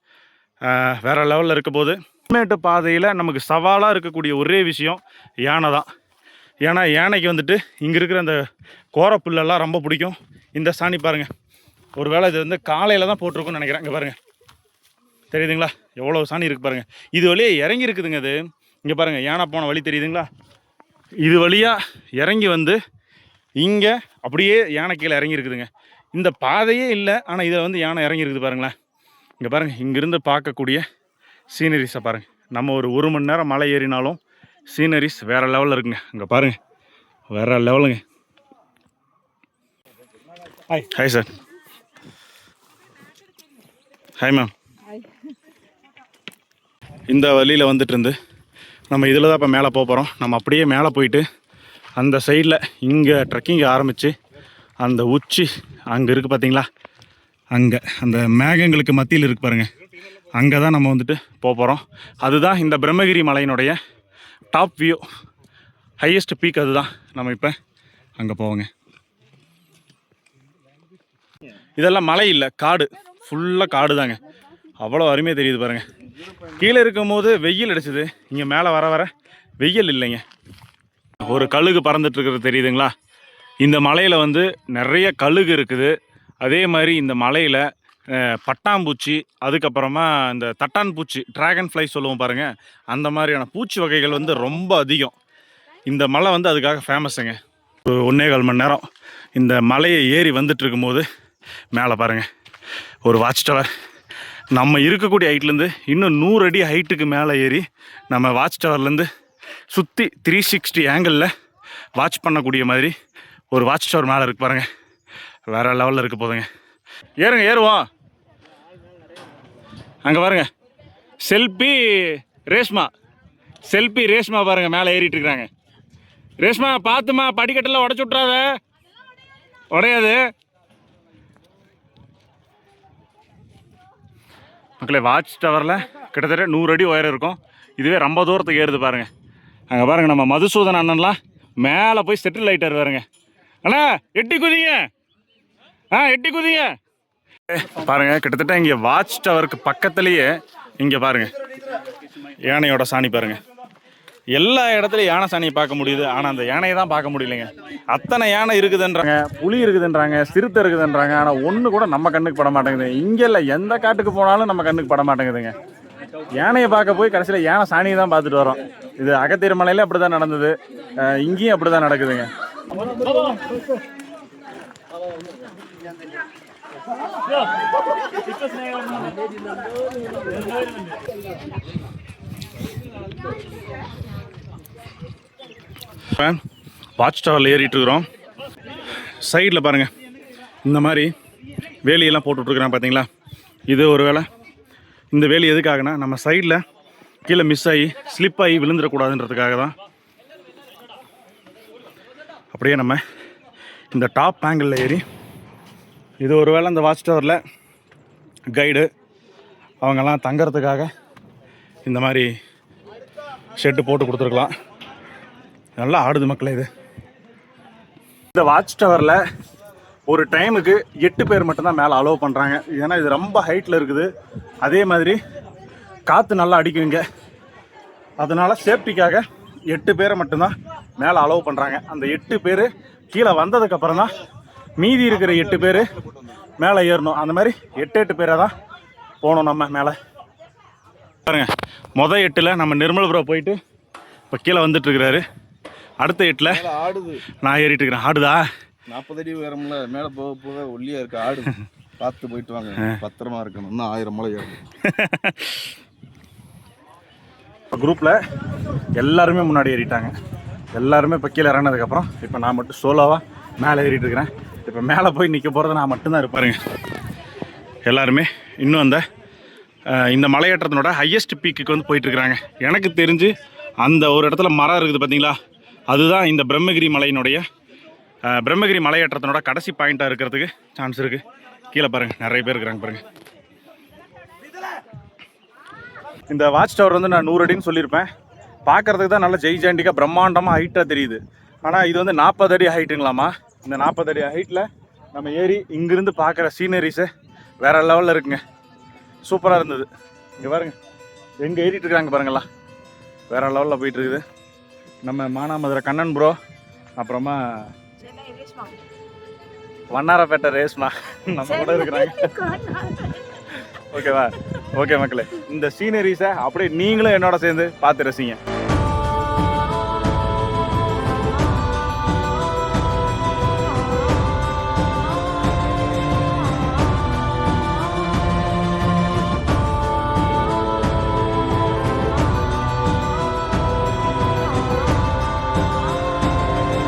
வேறு லெவலில் இருக்க போது புல்மேட்டு பாதையில் நமக்கு சவாலாக இருக்கக்கூடிய ஒரே விஷயம் யானை தான். ஏன்னா யானைக்கு வந்துட்டு இங்கே இருக்கிற அந்த கோரப்புல்லெல்லாம் ரொம்ப பிடிக்கும். இந்த சாணி பாருங்கள், ஒரு வேளை இது வந்து காலையில் தான் போட்டிருக்குன்னு நினைக்கிறேன். இங்கே பாருங்கள், தெரியுதுங்களா எவ்வளோ சாணி இருக்குது பாருங்கள். இது வழியே இறங்கி இருக்குதுங்க. அது இங்கே பாருங்கள், யானை போன வழி தெரியுதுங்களா? இது வழியாக இறங்கி வந்து இங்கே அப்படியே யானை கீழே இறங்கி இருக்குதுங்க. இந்த பாதையே இல்லை, ஆனால் இதை வந்து யானை இறங்கி இருக்குது பாருங்களேன். இங்கே பாருங்கள், இங்கேருந்து பார்க்கக்கூடிய சீனரிஸை பாருங்கள். நம்ம ஒரு மணி நேரம் மலை ஏறினாலும் சீனரிஸ் வேறு லெவலில் இருக்குங்க. இங்கே பாருங்கள், வேறு லெவலுங்க. Hi sir. Hi ma'am. இந்த வழியில் வந்துட்டு இருந்து நம்ம இதில் தான் இப்போ மேலே போக போகிறோம். நம்ம அப்படியே மேலே போயிட்டு அந்த சைடில் இங்கே ட்ரெக்கிங் ஆரம்பித்து அந்த உச்சி அங்கே இருக்குது பார்த்தீங்களா, அங்கே அந்த மேகங்களுக்கு மத்தியில் இருக்குது பாருங்கள், அங்கே தான் நம்ம வந்துட்டு போக போகிறோம். அதுதான் இந்த பிரம்மகிரி மலையினுடைய டாப் வியூ, ஹையஸ்ட் பீக். அதுதான் நம்ம இப்போ அங்கே போவோங்க. இதெல்லாம் மலை இல்லை, காடு, ஃபுல்லாக காடு தாங்க. அவ்வளோ அருமையாக தெரியுது பாருங்கள். கீழே இருக்கும்போது வெயில் அடிச்சுது, இங்கே மேலே வர வர வெயில் இல்லைங்க. ஒரு கழுகு பறந்துட்டுருக்கிறது தெரியுதுங்களா? இந்த மலையில் வந்து நிறைய கழுகு இருக்குது. அதே மாதிரி இந்த மலையில் பட்டாம்பூச்சி, அதுக்கப்புறமா இந்த தட்டான் பூச்சி, ட்ராகன் ஃப்ளை சொல்லுவோம் பாருங்கள், அந்த மாதிரியான பூச்சி வகைகள் வந்து ரொம்ப அதிகம். இந்த மலை வந்து அதுக்காக ஃபேமஸுங்க. ஒரு 1.25 மணி நேரம் இந்த மலையை ஏறி வந்துட்டு இருக்கும்போது மேலே பாருங்கள் ஒரு வாட்ச் டவர். நம்ம இருக்கக்கூடிய ஹைட்லேருந்து இன்னும் 100 அடி ஹைட்டுக்கு மேலே ஏறி நம்ம வாட்ச் டவர்லேருந்து சுற்றி 360 ஆங்கிளில் வாட்ச் பண்ணக்கூடிய மாதிரி ஒரு வாட்ச் டவர் மேலே இருக்குது பாருங்கள். வேறு லெவலில் இருக்க போதுங்க. ஏறுங்க, ஏறுவோம். அங்கே பாருங்கள், செல்ஃபி ரேஷ்மா பாருங்கள் மேலே ஏறிட்டு இருக்கிறாங்க. ரேஷ்மா பார்த்துமா, படிக்கட்டெல்லாம் உடச்சி விட்றாத, உடையாது. மக்களே, வாட்ச் டவரில் கிட்டத்தட்ட 100 அடி உயரம் இருக்கும். இதுவே ரொம்ப தூரத்துக்கு ஏறுது பாருங்கள். அங்கே பாருங்கள், நம்ம மதுசூதன் அண்ணன்லாம் மேலே போய் செட்டில் ஆகிட்டார் பாருங்க. அண்ணா எட்டி குதிங்க, எட்டி குதிங்க பாருங்கள். கிட்டத்தட்ட இங்கே வாட்ச் டவருக்கு பக்கத்துலேயே இங்கே பாருங்கள் யானையோட சாணி பாருங்கள். எல்லா இடத்துலையும் யானை சாணியை பார்க்க முடியுது, ஆனால் அந்த யானையை தான் பார்க்க முடியலைங்க. அத்தனை யானை இருக்குதுன்றாங்க, புலி இருக்குதுன்றாங்க, சிறுத்தை இருக்குதுன்றாங்க, ஆனால் ஒன்று கூட நம்ம கண்ணுக்கு பட மாட்டேங்குது. இங்கே இல்லை, எந்த காட்டுக்கு போனாலும் நம்ம கண்ணுக்கு பட மாட்டேங்குதுங்க. யானையை பார்க்க போய் கடைசியில் யானை சாணியை தான் பார்த்துட்டு வரோம். இது அகத்தியர் மலையில் அப்படி தான் நடந்தது, இங்கேயும் அப்படி தான் நடக்குதுங்க. வாட்ச் டவரில் ஏறிட்டு இருக்கிறோம். சைடில் பாருங்கள், இந்த மாதிரி வேலியெல்லாம் போட்டுட்ருக்குறாங்க பார்த்தீங்களா. இது ஒரு வேளை இந்த வேலி எதுக்காகனா, நம்ம சைடில் கீழே மிஸ் ஆகி ஸ்லிப் ஆகி விழுந்துடக்கூடாதுன்றதுக்காக தான். அப்படியே நம்ம இந்த டாப் ஆங்கிளில் ஏறி, இது ஒரு வேளை இந்த வாட்ச் டவரில் கைடு அவங்கெல்லாம் தங்கிறதுக்காக இந்த மாதிரி ஷெட்டு போட்டு கொடுத்துருக்கலாம். நல்லா ஆடுது மக்களே. இது இந்த வாட்ச் டவரில் ஒரு டைமுக்கு 8 பேர் மட்டும்தான் மேலே அலோவ் பண்ணுறாங்க. ஏன்னா இது ரொம்ப ஹைட்டில் இருக்குது. அதே மாதிரி காற்று நல்லா அடிக்குங்க. அதனால் சேஃப்டிக்காக 8 பேரை மட்டும்தான் மேலே அலோவ் பண்ணுறாங்க. அந்த 8 பேர் கீழே வந்ததுக்கப்புறம் தான் மீதி இருக்கிற 8 பேர் மேலே ஏறணும். அந்த மாதிரி 8 பேரை தான் போகணும் நம்ம மேலே. பாருங்க, மொதல் 8ல் நம்ம நிர்மல் ப்ரோ போயிட்டு இப்போ கீழே வந்துட்டுருக்கிறாரு. அடுத்த 8ல் ஆடுது, நான் ஏறிட்டு இருக்கிறேன். ஆடுதா? 40 அடி உயரம்ல மேலே போக போக ஒல்லியாக இருக்கு. ஆடு பார்த்து போயிட்டு வாங்க, பத்திரமா இருக்கணும். இன்னும் 1000 மலை ஏறும். குரூப்பில் எல்லாருமே முன்னாடி ஏறிட்டாங்க. எல்லாருமே இப்போ கீழே இறங்கினதுக்கப்புறம் இப்போ நான் மட்டும் சோலோவாக மேலே ஏறிட்டு இருக்கிறேன். இப்போ மேலே போய் நிற்க போகிறது நான் மட்டும்தான் இருப்பாருங்க. எல்லாருமே இன்னும் இந்த மலையேற்றத்தினோட ஹையஸ்ட் பீக்குக்கு வந்து போயிட்டுருக்குறாங்க. எனக்கு தெரிஞ்சு அந்த ஒரு இடத்துல மரம் இருக்குது பார்த்தீங்களா, அதுதான் இந்த பிரம்மகிரி மலையினுடைய பிரம்மகிரி மலையேற்றத்தினோட கடைசி பாயிண்ட்டாக இருக்கிறதுக்கு சான்ஸ் இருக்குது. கீழே பாருங்கள், நிறைய பேர் இருக்கிறாங்க பாருங்கள். இந்த வாட்ச் டவர் வந்து நான் 100 அடின்னு சொல்லியிருப்பேன். பார்க்குறதுக்கு தான் நல்லா ஜெய்ஜாண்டிக்காக பிரம்மாண்டமாக ஹைட்டாக தெரியுது. ஆனால் இது வந்து 40 அடி ஹைட்டுங்களாமா. இந்த 40 அடி ஹைட்டில் நம்ம ஏறி இங்கிருந்து பார்க்குற சீனரிஸு வேறு லெவலில் இருக்குங்க. சூப்பராக இருந்தது. இங்கே பாருங்கள், எங்கே ஏறிட்டு இருக்காங்க பாருங்களா, வேறு லெவலில் போயிட்டுருக்குது. நம்ம மானாமதுரை கண்ணன் ப்ரோ, அப்புறமா சென்னை ரேஷ்மா. வண்ணாரப்பேட்டை ரேஸ்மா நம்ம கூட இருக்கிறாங்க. ஓகேவா? ஓகே மக்களே, இந்த சீனரிஸை அப்படியே நீங்களும் என்னோட சேர்ந்து பார்த்து ரசிங்க.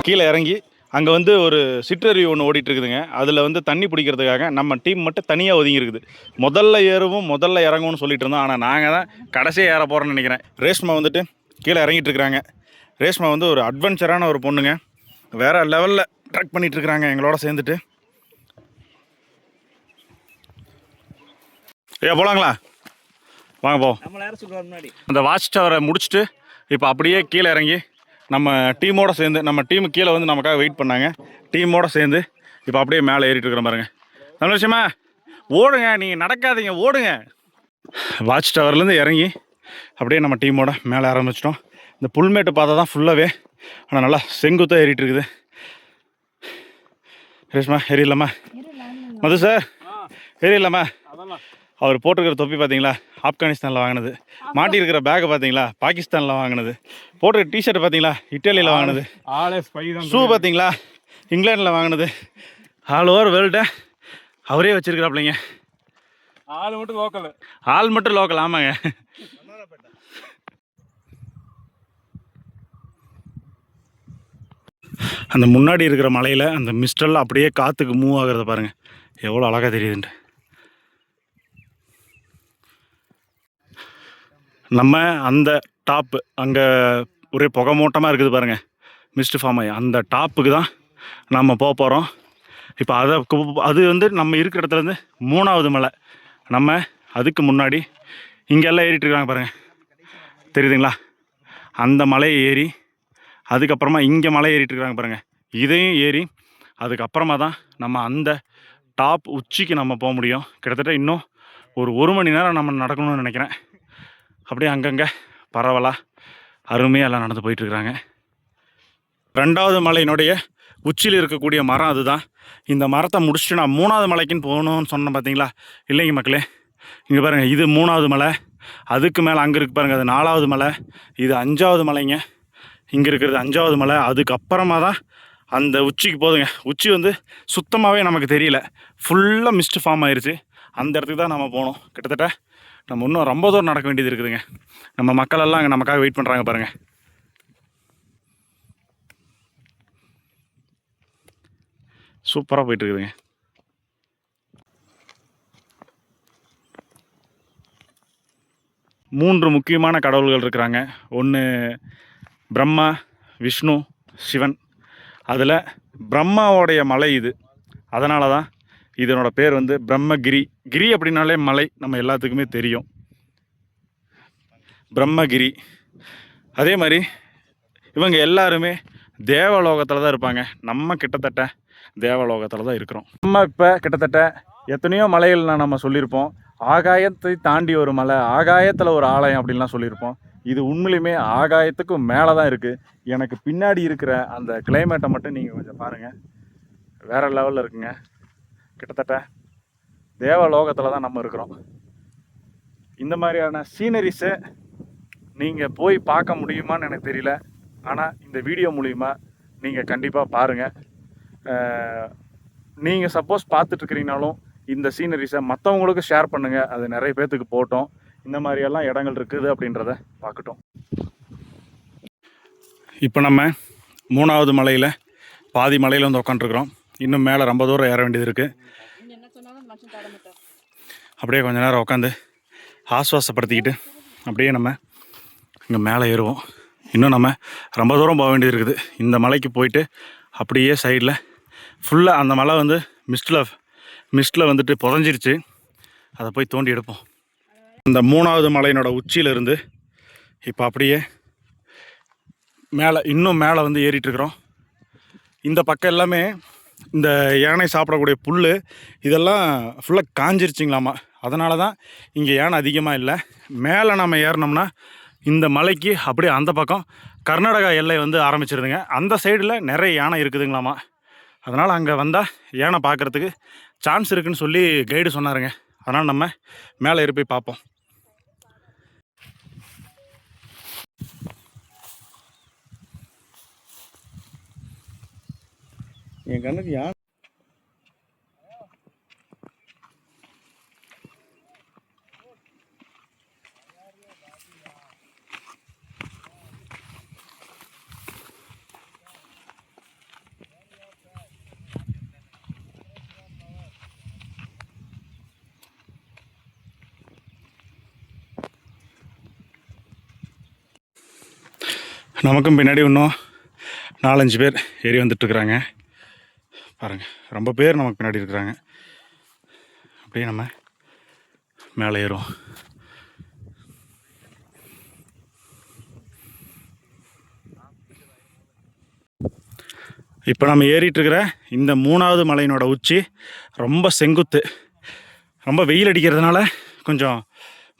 கீழே இறங்கி அங்கே வந்து ஒரு சிற்றருவி ஒன்று ஓடிட்டு இருக்குதுங்க. அதில் வந்து தண்ணி பிடிக்கிறதுக்காக நம்ம டீம் மட்டும் தனியாக ஒதுங்கி இருக்குது. முதல்ல ஏறுவோம் முதல்ல இறங்குவோம்னு சொல்லிட்டு இருந்தோம். ஆனால் நாங்கள் தான் கடைசியாக ஏற போகிறோன்னு நினைக்கிறேன். ரேஷ்மா வந்துட்டு கீழே இறங்கிட்டு இருக்கிறாங்க. ரேஷ்மா வந்து ஒரு அட்வென்ச்சரான ஒரு பொண்ணுங்க. வேறு லெவலில் ட்ரக் பண்ணிகிட்டு இருக்கிறாங்க எங்களோட சேர்ந்துட்டு. போகலாங்களா? வாங்க போ. அந்த வாட்ச் டவரை முடிச்சுட்டு இப்போ அப்படியே கீழே இறங்கி நம்ம டீமோட சேர்ந்து, நம்ம டீமு கீழே வந்து நமக்காக வெயிட் பண்ணாங்க. டீமோட சேர்ந்து இப்போ அப்படியே மேலே ஏறிட்டு இருக்கிற பாருங்க. நல்ல விஷயமா? ஓடுங்க, நீங்கள் நடக்காதீங்க, ஓடுங்க. வாட்ச் டவர்லேருந்து இறங்கி அப்படியே நம்ம டீமோட மேலே ஆரம்பிச்சிட்டோம். இந்த புல்மேட்டு பார்த்தா தான் ஃபுல்லாகவே, ஆனால் நல்லா செங்குத்தாக ஏறிட்டு இருக்குது. ரேஷ்மா ஏறிடலாமா? மது சார் ஏறிடலாமா? அவர் போட்டிருக்கிற தொப்பி பார்த்தீங்களா, ஆப்கானிஸ்தானில் வாங்கினது. மாட்டியிருக்கிற பேக்கை பார்த்தீங்களா, பாகிஸ்தானில் வாங்கினது. போட்டிருக்க டிஷர்ட் பார்த்தீங்களா, இட்டாலியில் வாங்கினது. ஷூ பார்த்தீங்களா, இங்கிலாண்டில் வாங்கினது. ஆல் ஓவர் வேர்ல்டை அவரே வச்சிருக்கிறாப்லைங்க. ஆள் மட்டும் லோக்கல். ஆள் மட்டும் லோக்கல். ஆமாங்க. அந்த முன்னாடி இருக்கிற மலையில் அந்த மிஸ்டெல்லாம் அப்படியே காற்றுக்கு மூவ் ஆகிறத பாருங்கள், எவ்வளோ அழகாக தெரியுதுன்ட்டு. நம்ம அந்த டாப்பு அங்கே ஒரே புகை மூட்டமாக இருக்குது பாருங்கள், மிஸ்ட் ஃபார்ம் ஆகி அந்த டாப்புக்கு தான் நம்ம போக போகிறோம். இப்போ அது வந்து நம்ம இருக்கிற இடத்துலேருந்து 3வது மலை. நம்ம அதுக்கு முன்னாடி இங்கெல்லாம் ஏறிட்டுருக்காங்க பாருங்கள், தெரியுதுங்களா? அந்த மலையை ஏறி அதுக்கப்புறமா இங்கே மலை ஏறிட்டுருக்காங்க பாருங்கள். இதையும் ஏறி அதுக்கப்புறமா தான் நம்ம அந்த டாப் உச்சிக்கு நம்ம போக முடியும். கிட்டத்தட்ட இன்னும் ஒரு மணி நேரம் நம்ம நடக்கணும்னு நினைக்கிறேன். அப்படியே அங்கங்கே பரவலாக அருமையாக எல்லாம் நடந்து போயிட்டுருக்குறாங்க. 2வது மலையினுடைய உச்சியில் இருக்கக்கூடிய மரம் அதுதான். இந்த மரத்தை முடிச்சுட்டு நான் 3வது மலைக்குன்னு போகணும்னு சொன்னேன் பார்த்தீங்களா? இல்லைங்க மக்களே, இங்கே பாருங்கள், இது 3வது மலை. அதுக்கு மேலே அங்கே இருக்குது பாருங்கள், அது 4வது மலை. இது 5வது மலைங்க. இங்கே இருக்கிறது 5வது மலை. அதுக்கப்புறமா தான் அந்த உச்சிக்கு போதுங்க. உச்சி வந்து சுத்தமாகவே நமக்கு தெரியல, ஃபுல்லாக மிஸ்ட் ஃபார்ம் ஆயிடுச்சு. அந்த இடத்துக்கு தான் நம்ம போகணும். கிட்டத்தட்ட நம்ம இன்னும் ரொம்ப தூரம் நடக்க வேண்டியது இருக்குதுங்க. நம்ம மக்கள் எல்லாம் அங்கே நமக்காக வெயிட் பண்ணுறாங்க பாருங்கள். சூப்பராக போயிட்டு இருக்குதுங்க. மூன்று முக்கியமான கடவுள்கள் இருக்கிறாங்க. ஒன்று பிரம்மா, விஷ்ணு, சிவன். அதில் பிரம்மாவோடைய மலை இது. அதனால தான் இதனோட பேர் வந்து பிரம்மகிரி. கிரி அப்படின்னாலே மலை, நம்ம எல்லாத்துக்குமே தெரியும், பிரம்மகிரி. அதே மாதிரி இவங்க எல்லாருமே தேவலோகத்தில் தான் இருப்பாங்க. நம்ம கிட்டத்தட்ட தேவலோகத்தில் தான் இருக்கிறோம். நம்ம இப்போ கிட்டத்தட்ட எத்தனையோ மலைகள் நம்ம சொல்லியிருப்போம். ஆகாயத்தை தாண்டி ஒரு மலை, ஆகாயத்தில் ஒரு ஆலயம் அப்படின்லாம் சொல்லியிருப்போம். இது உண்மையிலுமே ஆகாயத்துக்கும் மேலே தான் இருக்குது. எனக்கு பின்னாடி இருக்கிற அந்த கிளைமேட்டை மட்டும் நீங்கள் கொஞ்சம் பாருங்கள், வேறு லெவலில் இருக்குங்க. கிட்டத்தட்ட தேவலோகத்தில் தான் நம்ம இருக்கிறோம். இந்த மாதிரியான சீனரிஸை நீங்கள் போய் பார்க்க முடியுமான்னு எனக்கு தெரியல. ஆனால் இந்த வீடியோ மூலிமா நீங்கள் கண்டிப்பாக பாருங்கள். நீங்கள் சப்போஸ் பார்த்துட்ருக்கிறீங்கனாலும் இந்த சீனரிஸை மற்றவங்களுக்கு ஷேர் பண்ணுங்கள். அது நிறைய பேர்த்துக்கு போட்டோம். இந்த மாதிரியெல்லாம் இடங்கள் இருக்குது அப்படின்றத பார்க்கட்டும். இப்போ நம்ம 3வது மலையில் பாதி மலையில் வந்து உட்காந்துருக்குறோம். இன்னும் மேலே ரொம்ப தூரம் ஏற வேண்டியது இருக்குது. அப்படியே கொஞ்ச நேரம் உட்காந்து ஆஸ்வாசப்படுத்திக்கிட்டு அப்படியே நம்ம இங்கே மேலே ஏறுவோம். இன்னும் நம்ம ரொம்ப தூரம் போக வேண்டியது இருக்குது. இந்த மலைக்கு போயிட்டு அப்படியே சைடில் ஃபுல்லாக அந்த மலை வந்து மிஸ்டில் வந்துட்டு புதஞ்சிருச்சு. அதை போய் தோண்டி எடுப்போம். இந்த 3வது மலையினோட உச்சியிலிருந்து இப்போ அப்படியே மேலே இன்னும் மேலே வந்து ஏறிட்டுருக்குறோம். இந்த பக்கம் எல்லாமே இந்த யானை சாப்பிடக்கூடிய புல் இதெல்லாம் ஃபுல்லாக காஞ்சிருச்சிங்களாமா. அதனால தான் இங்கே யானை அதிகமாக இல்லை. மேலே நம்ம ஏறினோம்னா இந்த மலைக்கு அப்படியே அந்த பக்கம் கர்நாடகா எல்லை வந்து ஆரம்பிச்சிருதுங்க. அந்த சைடில் நிறைய யானை இருக்குதுங்களாமா. அதனால் அங்கே வந்தால் யானை பார்க்குறதுக்கு சான்ஸ் இருக்குதுன்னு சொல்லி கைடு சொன்னாருங்க. அதனால் நம்ம மேலே ஏறி போய் பார்ப்போம். என் கண்ணுக்கு யானை நமக்கும் பின்னாடி இன்னும் 4-5 பேர் ஏறி வந்துட்டுருக்குறாங்க. பாருங்கள், ரொம்ப பேர் நமக்கு பின்னாடி இருக்கிறாங்க. அப்படியே நம்ம மேலே ஏறுவோம். இப்போ நம்ம ஏறிட்டுருக்கிற இந்த 3வது மலையினோட உச்சி ரொம்ப செங்குத்து. ரொம்ப வெயில் அடிக்கிறதுனால கொஞ்சம்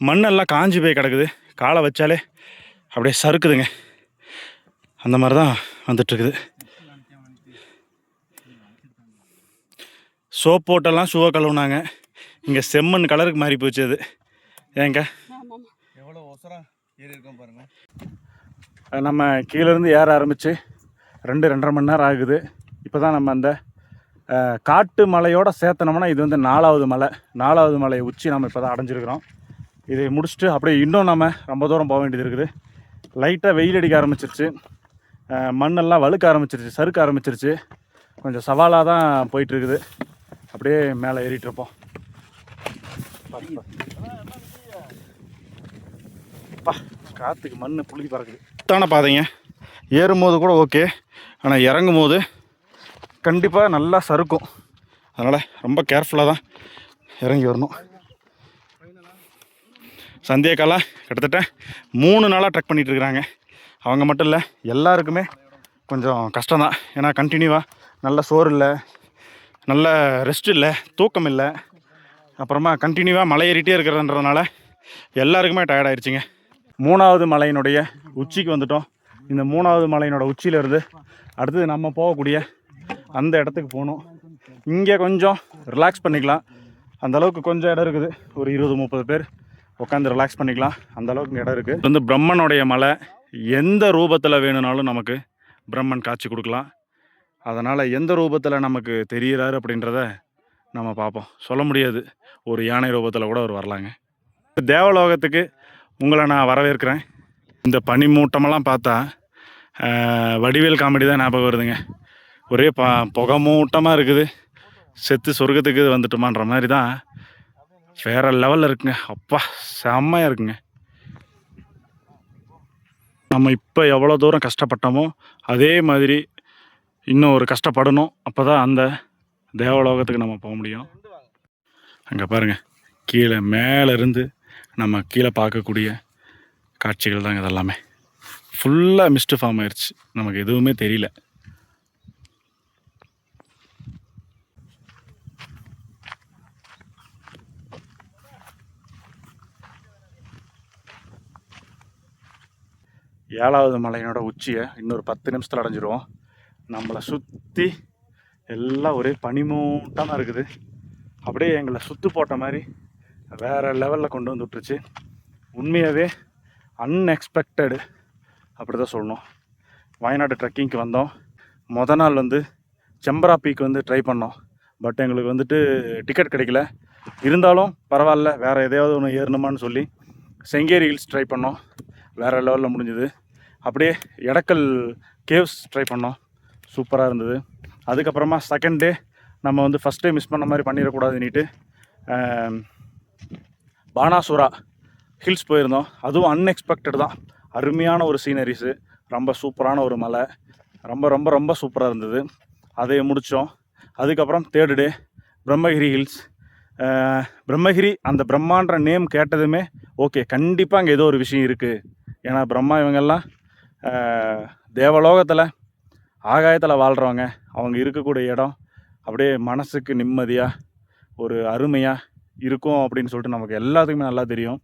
மண்ணெல்லாம் காஞ்சி போய் கிடக்குது. காலை வச்சாலே அப்படியே சறுக்குதுங்க. அந்த மாதிரி தான் வந்துட்டுருக்குது. சோப் போட்டெல்லாம் ஷூவை கழுவுனாங்க. இங்கே செம்மண் கலருக்கு மாறி போச்சு. அது ஏங்க எவ்வளோ ஒசரம் ஏறி இருக்கோம் பாருங்கள். நம்ம கீழேருந்து ஏற ஆரம்பித்து 2-2.5 மணி நேரம் ஆகுது. இப்போ தான் நம்ம அந்த காட்டு மலையோடு சேர்த்தனோம்னா இது வந்து 4வது மலை. 4வது மலை உச்சி நம்ம இப்போ தான் அடைஞ்சிருக்கிறோம். இதை முடிச்சுட்டு அப்படியே இன்னும் நம்ம ரொம்ப தூரம் போக வேண்டியது இருக்குது. லைட்டாக வெயில் அடிக்க ஆரம்பிச்சிருச்சு. மண்ணெல்லாம் வழுக்க ஆரம்பிச்சிருச்சு, சறுக்க ஆரம்பிச்சிருச்சு. கொஞ்சம் சவாலாக தான் போயிட்டுருக்குது. அப்படியே மேலே ஏறிட்டுருப்போம். காற்றுக்கு மண் புழுதி பறக்குது. தானே பாதைங்க. ஏறும்போது கூட ஓகே, ஆனால் இறங்கும் போது கண்டிப்பாக நல்லா சறுக்கும். அதனால் ரொம்ப கேர்ஃபுல்லாக தான் இறங்கி வரணும். சந்தியாக்காலாம் கிட்டத்தட்ட 3 நாளாக ட்ரெக் பண்ணிகிட்ருக்குறாங்க. அவங்க மட்டும் இல்லை, எல்லாருக்குமே கொஞ்சம் கஷ்டம்தான். ஏன்னா கண்டினியூவாக நல்ல சோறு இல்லை, நல்ல ரெஸ்ட் இல்லை, தூக்கம் இல்லை. அப்புறமா கண்டினியூவாக மலை ஏறிட்டே இருக்கிறதுன்றதுனால எல்லாருக்குமே டயர்ட் ஆயிடுச்சுங்க. 3வது மலையினுடைய உச்சிக்கு வந்துட்டோம். இந்த 3வது மலையினோட உச்சியிலேருந்து அடுத்தது நம்ம போகக்கூடிய அந்த இடத்துக்கு போகணும். இங்கே கொஞ்சம் ரிலாக்ஸ் பண்ணிக்கலாம். அந்தளவுக்கு கொஞ்சம் இடம் இருக்குது. ஒரு 20-30 பேர் உட்காந்து ரிலாக்ஸ் பண்ணிக்கலாம். அந்தளவுக்கு இடம் இருக்குது. இது வந்து பிரம்மனுடைய மலை. எந்த ரூபத்தில் வேணும்னாலும் நமக்கு பிரம்மன் காட்சி கொடுக்கலாம். அதனால் எந்த ரூபத்தில் நமக்கு தெரிகிறாரு அப்படின்றத நம்ம பார்ப்போம். சொல்ல முடியாது. ஒரு யானை ரூபத்தில் கூட அவர் வரலாங்க. தேவலோகத்துக்கு உங்களை நான் வரவேற்கிறேன். இந்த பனிமூட்டமெல்லாம் பார்த்தா வடிவேல் காமெடி தான் ஞாபகம் வருதுங்க. ஒரே புகை மூட்டமாக இருக்குது. செத்து சொர்க்கத்துக்கு வந்துட்டோமான்ற மாதிரி தான். வேறு லெவலில் இருக்குங்க. அப்பா செம்மையாக இருக்குங்க. நம்ம இப்போ எவ்வளோ தூரம் கஷ்டப்பட்டோமோ அதே மாதிரி இன்னும் ஒரு கஷ்டப்படணும். அப்போ தான் அந்த தேவலோகத்துக்கு நம்ம போக முடியும். அங்கே பாருங்கள், கீழே மேலேருந்து நம்ம கீழே பார்க்கக்கூடிய காட்சிகள் தாங்க இதெல்லாமே. ஃபுல்லாக மிஸ்ட் ஃபார்ம் ஆயிடுச்சு. நமக்கு எதுவுமே தெரியல. ஏழாவது மலையினோட உச்சியை இன்னொரு 10 நிமிஷத்தில் அடைஞ்சிருவோம். நம்மளை சுற்றி எல்லாம் ஒரே பனிமூட்டமாக இருக்குது. அப்படியே எங்களை சுற்று போட்ட மாதிரி வேறு லெவலில் கொண்டு வந்து விட்டுருச்சு. உண்மையாகவே அன்எக்ஸ்பெக்டடு அப்படி தான் சொல்லணும். வயநாடு ட்ரெக்கிங்க்கு வந்தோம். மொதல் நாள் வந்து செம்பரா பீக் வந்து ட்ரை பண்ணோம். பட் எங்களுக்கு வந்துட்டு டிக்கெட் கிடைக்கல. இருந்தாலும் பரவாயில்ல, வேறு எதையாவது ஒன்று ஏறணுமான்னு சொல்லி செங்கேரி ஹில்ஸ் ட்ரை பண்ணோம். வேறு லெவலில் முடிஞ்சுது. அப்படியே எடக்கல் கேவ்ஸ் ட்ரை பண்ணோம். சூப்பராக இருந்தது. அதுக்கப்புறமா செகண்ட் டே நம்ம வந்து ஃபஸ்ட் டே மிஸ் பண்ண மாதிரி பண்ணிடக்கூடாதுன்னுட்டு பானாசுரா ஹில்ஸ் போயிருந்தோம். அதுவும் அன்எக்ஸ்பெக்டட் தான். அருமையான ஒரு சீனரிஸு, ரொம்ப சூப்பரான ஒரு மலை, ரொம்ப ரொம்ப ரொம்ப சூப்பராக இருந்தது. அதை முடித்தோம். அதுக்கப்புறம் தேர்டு டே பிரம்மகிரி ஹில்ஸ். பிரம்மகிரி அந்த பிரம்மான்ற நேம் கேட்டதுமே ஓகே, கண்டிப்பாக அங்கே ஏதோ ஒரு விஷயம் இருக்குது. ஏன்னா பிரம்மா இவங்கெல்லாம் தேவலோகத்தில் ஆகாயத்தில் வாழ்கிறவங்க. அவங்க இருக்கக்கூடிய இடம் அப்படியே மனசுக்கு நிம்மதியாக ஒரு அருமையாக இருக்கும் அப்படின்னு சொல்லிட்டு நமக்கு எல்லாத்துக்குமே நல்லா தெரியும்.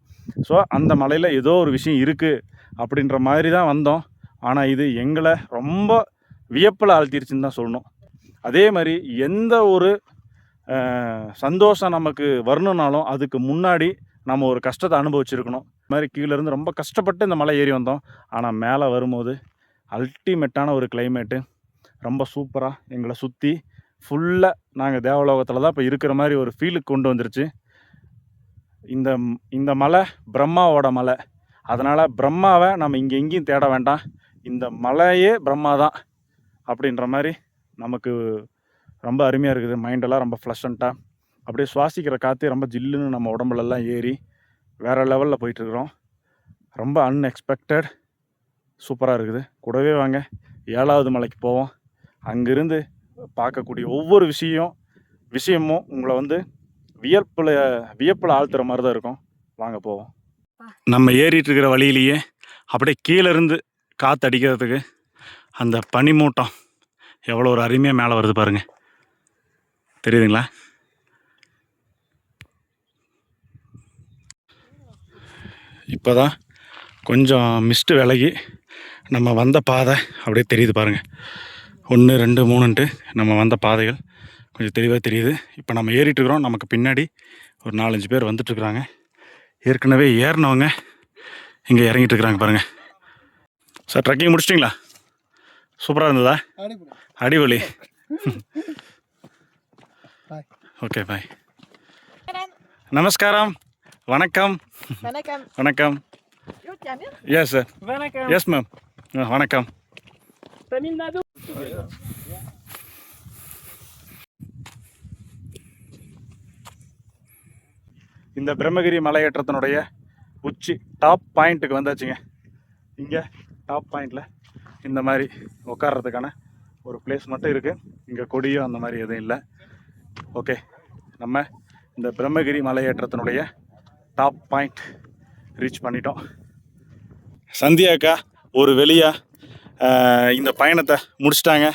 ஸோ அந்த மலையில் ஏதோ ஒரு விஷயம் இருக்குது அப்படின்ற மாதிரி தான் வந்தோம். ஆனால் இது எங்களை ரொம்ப வியப்பில் ஆழ்த்திருச்சுன்னு தான் சொல்லணும். அதே மாதிரி எந்த ஒரு சந்தோஷம் நமக்கு வரணுன்னாலும் அதுக்கு முன்னாடி நம்ம ஒரு கஷ்டத்தை அனுபவிச்சிருக்கணும். இது மாதிரி கீழேருந்து ரொம்ப கஷ்டப்பட்டு இந்த மலை ஏறி வந்தோம். ஆனால் மேலே வரும்போது அல்டிமேட்டான ஒரு கிளைமேட்டு, ரொம்ப சூப்பராக எங்களை சுற்றி ஃபுல்லாக நாங்கள் தேவலோகத்தில் தான் இப்போ இருக்கிற மாதிரி ஒரு ஃபீலுக்கு கொண்டு வந்துருச்சு. இந்த மலை பிரம்மாவோட மலை. அதனால் பிரம்மாவை நம்ம இங்கே எங்கேயும் தேட வேண்டாம், இந்த மலையே பிரம்மா தான் அப்படின்ற மாதிரி நமக்கு ரொம்ப அருமையாக இருக்குது. மைண்டெல்லாம் ரொம்ப ஃப்ளஷண்ட்டாக அப்படியே சுவாசிக்கிற காற்று ரொம்ப ஜில்லுன்னு நம்ம உடம்புலலாம் ஏறி வேறு லெவலில் போயிட்டுருக்குறோம். ரொம்ப அன்எக்ஸ்பெக்டட் சூப்பராக இருக்குது. கூடவே வாங்க 7வது மலைக்கு போவோம். அங்கேருந்து பார்க்கக்கூடிய ஒவ்வொரு விஷயமும் உங்களை வந்து வியப்பில் ஆழ்த்துற மாதிரி தான் இருக்கும். வாங்க போவோம். நம்ம ஏறிட்டு இருக்கிற வழியிலேயே அப்படியே கீழேருந்து காற்று அடிக்கிறதுக்கு அந்த பனிமூட்டம் எவ்வளோ ஒரு அருமையாக மேலே வருது பாருங்கள், தெரியுதுங்களா? இப்போ தான் கொஞ்சம் மிஸ்ட்டு விலகி நம்ம வந்த பாதை அப்படியே தெரியுது பாருங்கள். 1 2 3ன்ட்டு நம்ம வந்த பாதைகள் கொஞ்சம் தெளிவாக தெரியுது. இப்போ நம்ம ஏறிட்டுருக்குறோம். நமக்கு பின்னாடி ஒரு 4-5 பேர் வந்துட்டுருக்குறாங்க. ஏற்கனவே ஏறினவங்க இங்கே இறங்கிட்டு இருக்கிறாங்க பாருங்கள். சார், ட்ரெக்கிங் முடிச்சிட்டிங்களா? சூப்பராக இருந்ததா? அடிபொலி. Okay, bye. நமஸ்காரம். வணக்கம். வணக்கம். Yes sir. Yes ma'am. வணக்கம். தமிழ்நாடு. இந்த பிரம்மகிரி மலையேற்றத்தினுடைய உச்சி டாப் பாயிண்ட்டுக்கு வந்தாச்சுங்க. இங்கே டாப் பாயிண்டில் இந்த மாதிரி உட்கார்றதுக்கான ஒரு பிளேஸ் மட்டும் இருக்குது. இங்கே கொடியோ அந்த மாதிரி எதுவும் இல்லை. ஓகே, நம்ம இந்த பிரம்மகிரி மலையேற்றத்தினுடைய டாப் பாயிண்ட் ரீச் பண்ணிட்டோம். சந்தியாக்கா ஒரு வெளியாக இந்த பயணத்தை முடிச்சிட்டாங்க.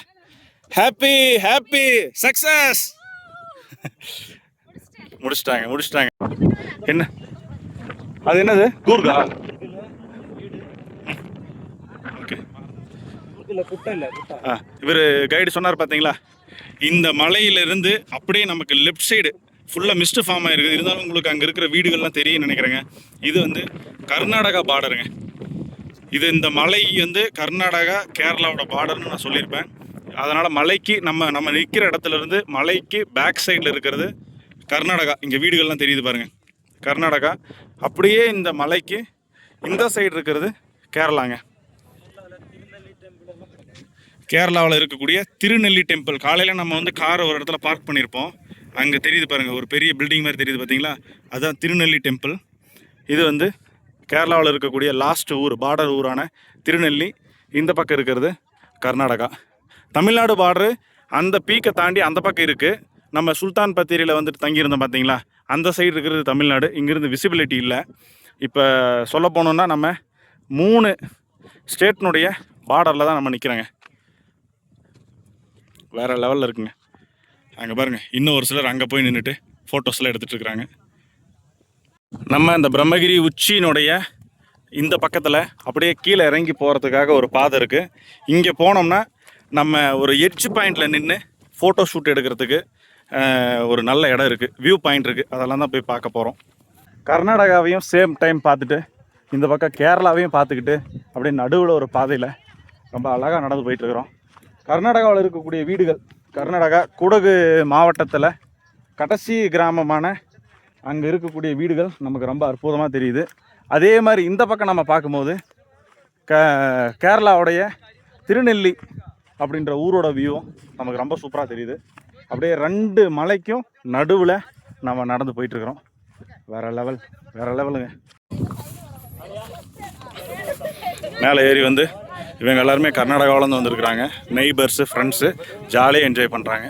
Happy success. முடிச்சிட்டாங்க. என்ன அது? என்னது? கூர்கா? ஓகே. இவர் கைடு சொன்னார் பார்த்தீங்களா, இந்த மலையிலிருந்து அப்படியே நமக்கு லெஃப்ட் சைடு ஃபுல்லாக மிஸ்ட் ஃபார்ம் ஆகிருக்குது. இருந்தாலும் உங்களுக்கு அங்கே இருக்கிற வீடுகள்லாம் தெரியும்னு நினைக்கிறேங்க. இது வந்து கர்நாடகா பார்டருங்க. இது இந்த மலை வந்து கர்நாடகா கேரளாவோட பார்டர்னு நான் சொல்லியிருப்பேன். அதனால் மலைக்கு நம்ம நிற்கிற இடத்துலேருந்து மலைக்கு பேக் சைடில் இருக்கிறது கர்நாடகா. இங்கே வீடுகள்லாம் தெரியுது பாருங்கள், கர்நாடகா. அப்படியே இந்த மலைக்கு இந்த சைடு இருக்கிறது கேரளாங்க. கேரளாவில் இருக்கக்கூடிய திருநெல்லி டெம்பிள். காலையில் நம்ம வந்து காரை ஒரு இடத்துல பார்க் பண்ணியிருப்போம். அங்கே தெரியுது பாருங்கள், ஒரு பெரிய பில்டிங் மாதிரி தெரியுது பார்த்தீங்களா, அதுதான் திருநெல்லி டெம்பிள். இது வந்து கேரளாவில் இருக்கக்கூடிய லாஸ்ட் ஊர், பார்டர் ஊரான திருநெல்லி. இந்த பக்கம் இருக்கிறது கர்நாடகா. தமிழ்நாடு பார்டரு அந்த பீக்கை தாண்டி அந்த பக்கம் இருக்குது. நம்ம சுல்தான் பத்தேரியில் வந்துட்டு தங்கியிருந்தோம் பார்த்தீங்களா, அந்த சைடு இருக்கிறது தமிழ்நாடு. இங்கேருந்து விசிபிலிட்டி இல்லை. இப்போ சொல்ல போனோன்னா நம்ம 3 ஸ்டேட்னுடைய பார்டரில் தான் நம்ம நிற்கிறோங்க. வேறு லெவலில் இருக்குங்க. அங்கே பாருங்கள், இன்னும் ஒரு சிலர் அங்கே போய் நின்றுட்டு ஃபோட்டோஸ்லாம் எடுத்துகிட்டு இருக்கிறாங்க. நம்ம இந்த பிரம்மகிரி உச்சியினுடைய இந்த பக்கத்தில் அப்படியே கீழே இறங்கி போகிறதுக்காக ஒரு பாதை இருக்குது. இங்கே போனோம்னா நம்ம ஒரு எட்ஜ் பாயிண்டில் நின்று ஃபோட்டோ ஷூட் எடுக்கிறதுக்கு ஒரு நல்ல இடம் இருக்குது, வியூ பாயிண்ட் இருக்குது. அதெல்லாம் தான் போய் பார்க்க போகிறோம். கர்நாடகாவையும் சேம் டைம் பார்த்துட்டு இந்த பக்கம் கேரளாவையும் பார்த்துக்கிட்டு அப்படியே நடுவில் ஒரு பாதையில் ரொம்ப அழகாக நடந்து போயிட்டுருக்குறோம். கர்நாடகாவில் இருக்கக்கூடிய வீடுகள், கர்நாடகா குடகு மாவட்டத்தில் கடைசி கிராமமான அங்கே இருக்கக்கூடிய வீடுகள் நமக்கு ரொம்ப அற்புதமாக தெரியுது. அதே மாதிரி இந்த பக்கம் நம்ம பார்க்கும்போது கேரளாவுடைய திருநெல்லி அப்படின்ற ஊரோட வியூவும் நமக்கு ரொம்ப சூப்பராக தெரியுது. அப்படியே 2 மலைக்கும் நடுவில் நம்ம நடந்து போயிட்டுருக்குறோம். வேறு லெவலுங்க. மேலே ஏறி வந்து இவங்க எல்லாருமே கர்நாடகாவிலேருந்து வந்திருக்கிறாங்க. நெய்பர்ஸு, ஃப்ரெண்ட்ஸு ஜாலியாக என்ஜாய் பண்ணுறாங்க.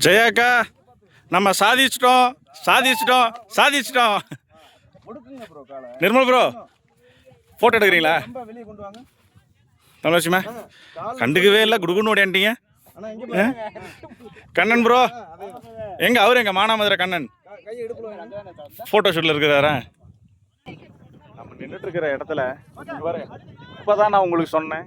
ஜெயாக்கா, நம்ம சாதிச்சிட்டோம். நிர்மல் ப்ரோ, ஃபோட்டோ எடுக்கிறீங்களா? தமிழச்சிமா கண்டுக்கவே இல்லை, குடுக்குன்னு ஓடியான்ட்டீங்க. கண்ணன் ப்ரோ எங்க அவரு எங்க மானாமதுரை கண்ணன் போட்டோ ஷூட்ல இருக்கிறாரா? நம்ம நின்றுட்டு இருக்கிற இடத்துல பாருங்க, இப்பதான் நான் உங்களுக்கு சொன்னேன்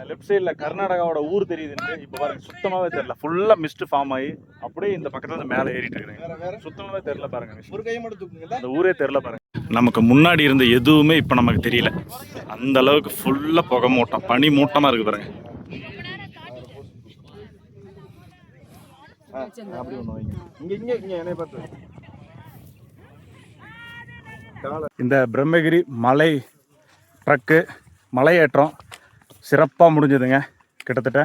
லெஃப்ட் சைடில் கர்நாடகாவோட ஊர் தெரியுதுன்னு. இப்போ பாருங்க சுத்தமாகவே தெரியல, ஃபுல்லாக மிஸ்ட் ஃபார்ம் ஆகி அப்படியே இந்த பக்கத்துல இருந்து மேலே ஏறிட்டு இருக்கிறேன். சுத்தமாகவே தெரியல பாருங்க, அந்த ஊரே தெரியல பாருங்க. நமக்கு முன்னாடி இருந்த எதுவுமே இப்போ நமக்கு தெரியல, அந்த அளவுக்கு ஃபுல்லாக புகை மூட்டம், பனி மூட்டமாக இருக்கு பாருங்க. இந்த பிரம்மகிரி மலை ட்ரக்கு மலையேற்றம் சிறப்பாக முடிஞ்சதுங்க. கிட்டத்தட்ட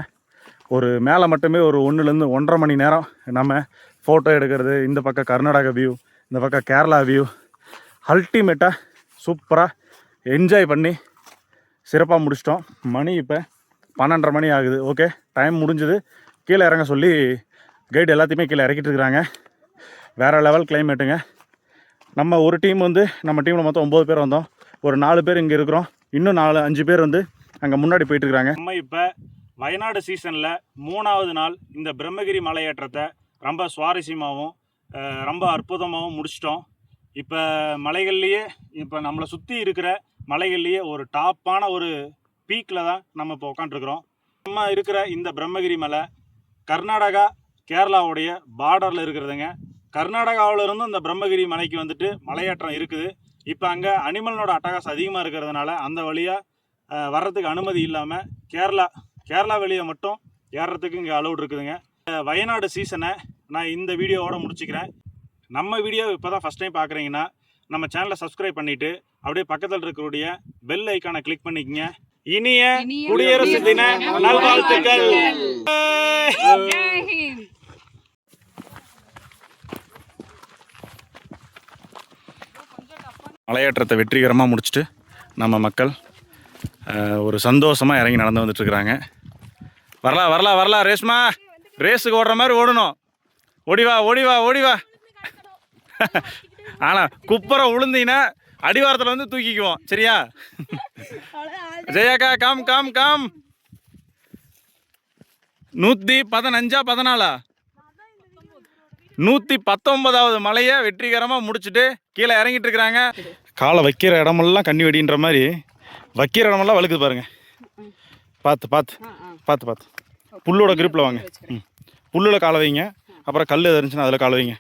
ஒரு மேலே மட்டுமே ஒரு 1லேருந்து 1.5 மணி நேரம் நம்ம ஃபோட்டோ எடுக்கிறது. இந்த பக்கம் கர்நாடகா வியூ, இந்த பக்கம் கேரளா வியூ, அல்டிமேட்டாக சூப்பராக என்ஜாய் பண்ணி சிறப்பாக முடிச்சிட்டோம். மணி இப்போ 12:30 மணி ஆகுது. ஓகே, டைம் முடிஞ்சுது. கீழே இறங்க சொல்லி கைடு எல்லாத்தையுமே கீழே இறக்கிட்டு இருக்கிறாங்க. வேறு லெவல் கிளைமேட்டுங்க. நம்ம ஒரு டீம் வந்து நம்ம டீமில் மொத்தம் 9 பேர் வந்தோம். ஒரு 4 பேர் இங்கே இருக்கிறோம், இன்னும் 4-5 பேர் வந்து அங்கே முன்னாடி போயிட்டுருக்காங்க. நம்ம இப்போ வயநாடு சீசனில் 3ஆவது நாள் இந்த பிரம்மகிரி மலையேற்றத்தை ரொம்ப சுவாரஸ்யமாகவும் ரொம்ப அற்புதமாகவும் முடிச்சிட்டோம். இப்போ மலைகள்லேயே இப்போ நம்மளை சுற்றி இருக்கிற மலைகள்லேயே ஒரு டாப்பான ஒரு பீக்கில் தான் நம்ம இப்போ உட்காந்துருக்குறோம். நம்ம இருக்கிற இந்த பிரம்மகிரி மலை கர்நாடகா கேரளாவுடைய பார்டரில் இருக்கிறதுங்க. கர்நாடகாவிலிருந்து இந்த பிரம்மகிரி மலைக்கு வந்துட்டு மலையேற்றம் இருக்குது. இப்போ அங்கே அனிமலோட அட்டகாசம் அதிகமாக இருக்கிறதுனால அந்த வழியாக வர்றதுக்கு அனுமதி இல்லாமல் கேரளா வெளியே மட்டும் ஏறுறதுக்கு இங்கே அலௌட் இருக்குதுங்க. வயநாடு சீசனை நான் இந்த வீடியோவோட முடிச்சுக்கிறேன். நம்ம வீடியோ இப்போ தான் ஃபஸ்ட் டைம் பார்க்குறீங்கன்னா நம்ம சேனலை சப்ஸ்கிரைப் பண்ணிவிட்டு அப்படியே பக்கத்தில் இருக்கக்கூடிய பெல் ஐக்கானை கிளிக் பண்ணிக்கங்க. இனிய குடியரசு தின நல்வாழ்த்துக்கள். மலையேற்றத்தை வெற்றிகரமாக முடிச்சுட்டு நம்ம மக்கள் ஒரு சந்தோஷமாக இறங்கி நடந்து வந்துட்டுருக்குறாங்க. வரலாம் ரேஸ்மா, ரேஸுக்கு ஓடுற மாதிரி ஓடணும். ஓடிவா. ஆனால் குப்பரை விழுந்தீங்கன்னா அடிவாரத்தில் வந்து தூக்கிக்குவோம், சரியா? ஜெயாக்கா காம் 115-14 119வது மலையை வெற்றிகரமாக முடிச்சுட்டு கீழே இறங்கிட்டு இருக்கிறாங்க. காலை வைக்கிற இடமெல்லாம் கண்ணி வெடின்ற மாதிரி வைக்கிற இடமெல்லாம் வழுக்குது பாருங்க. பார்த்து புல்லோட கிரிப்பில் வாங்க. புல்லில் காலை வைங்க, அப்புறம் கல் எது இருந்துச்சுன்னா அதில் காலை வைங்க.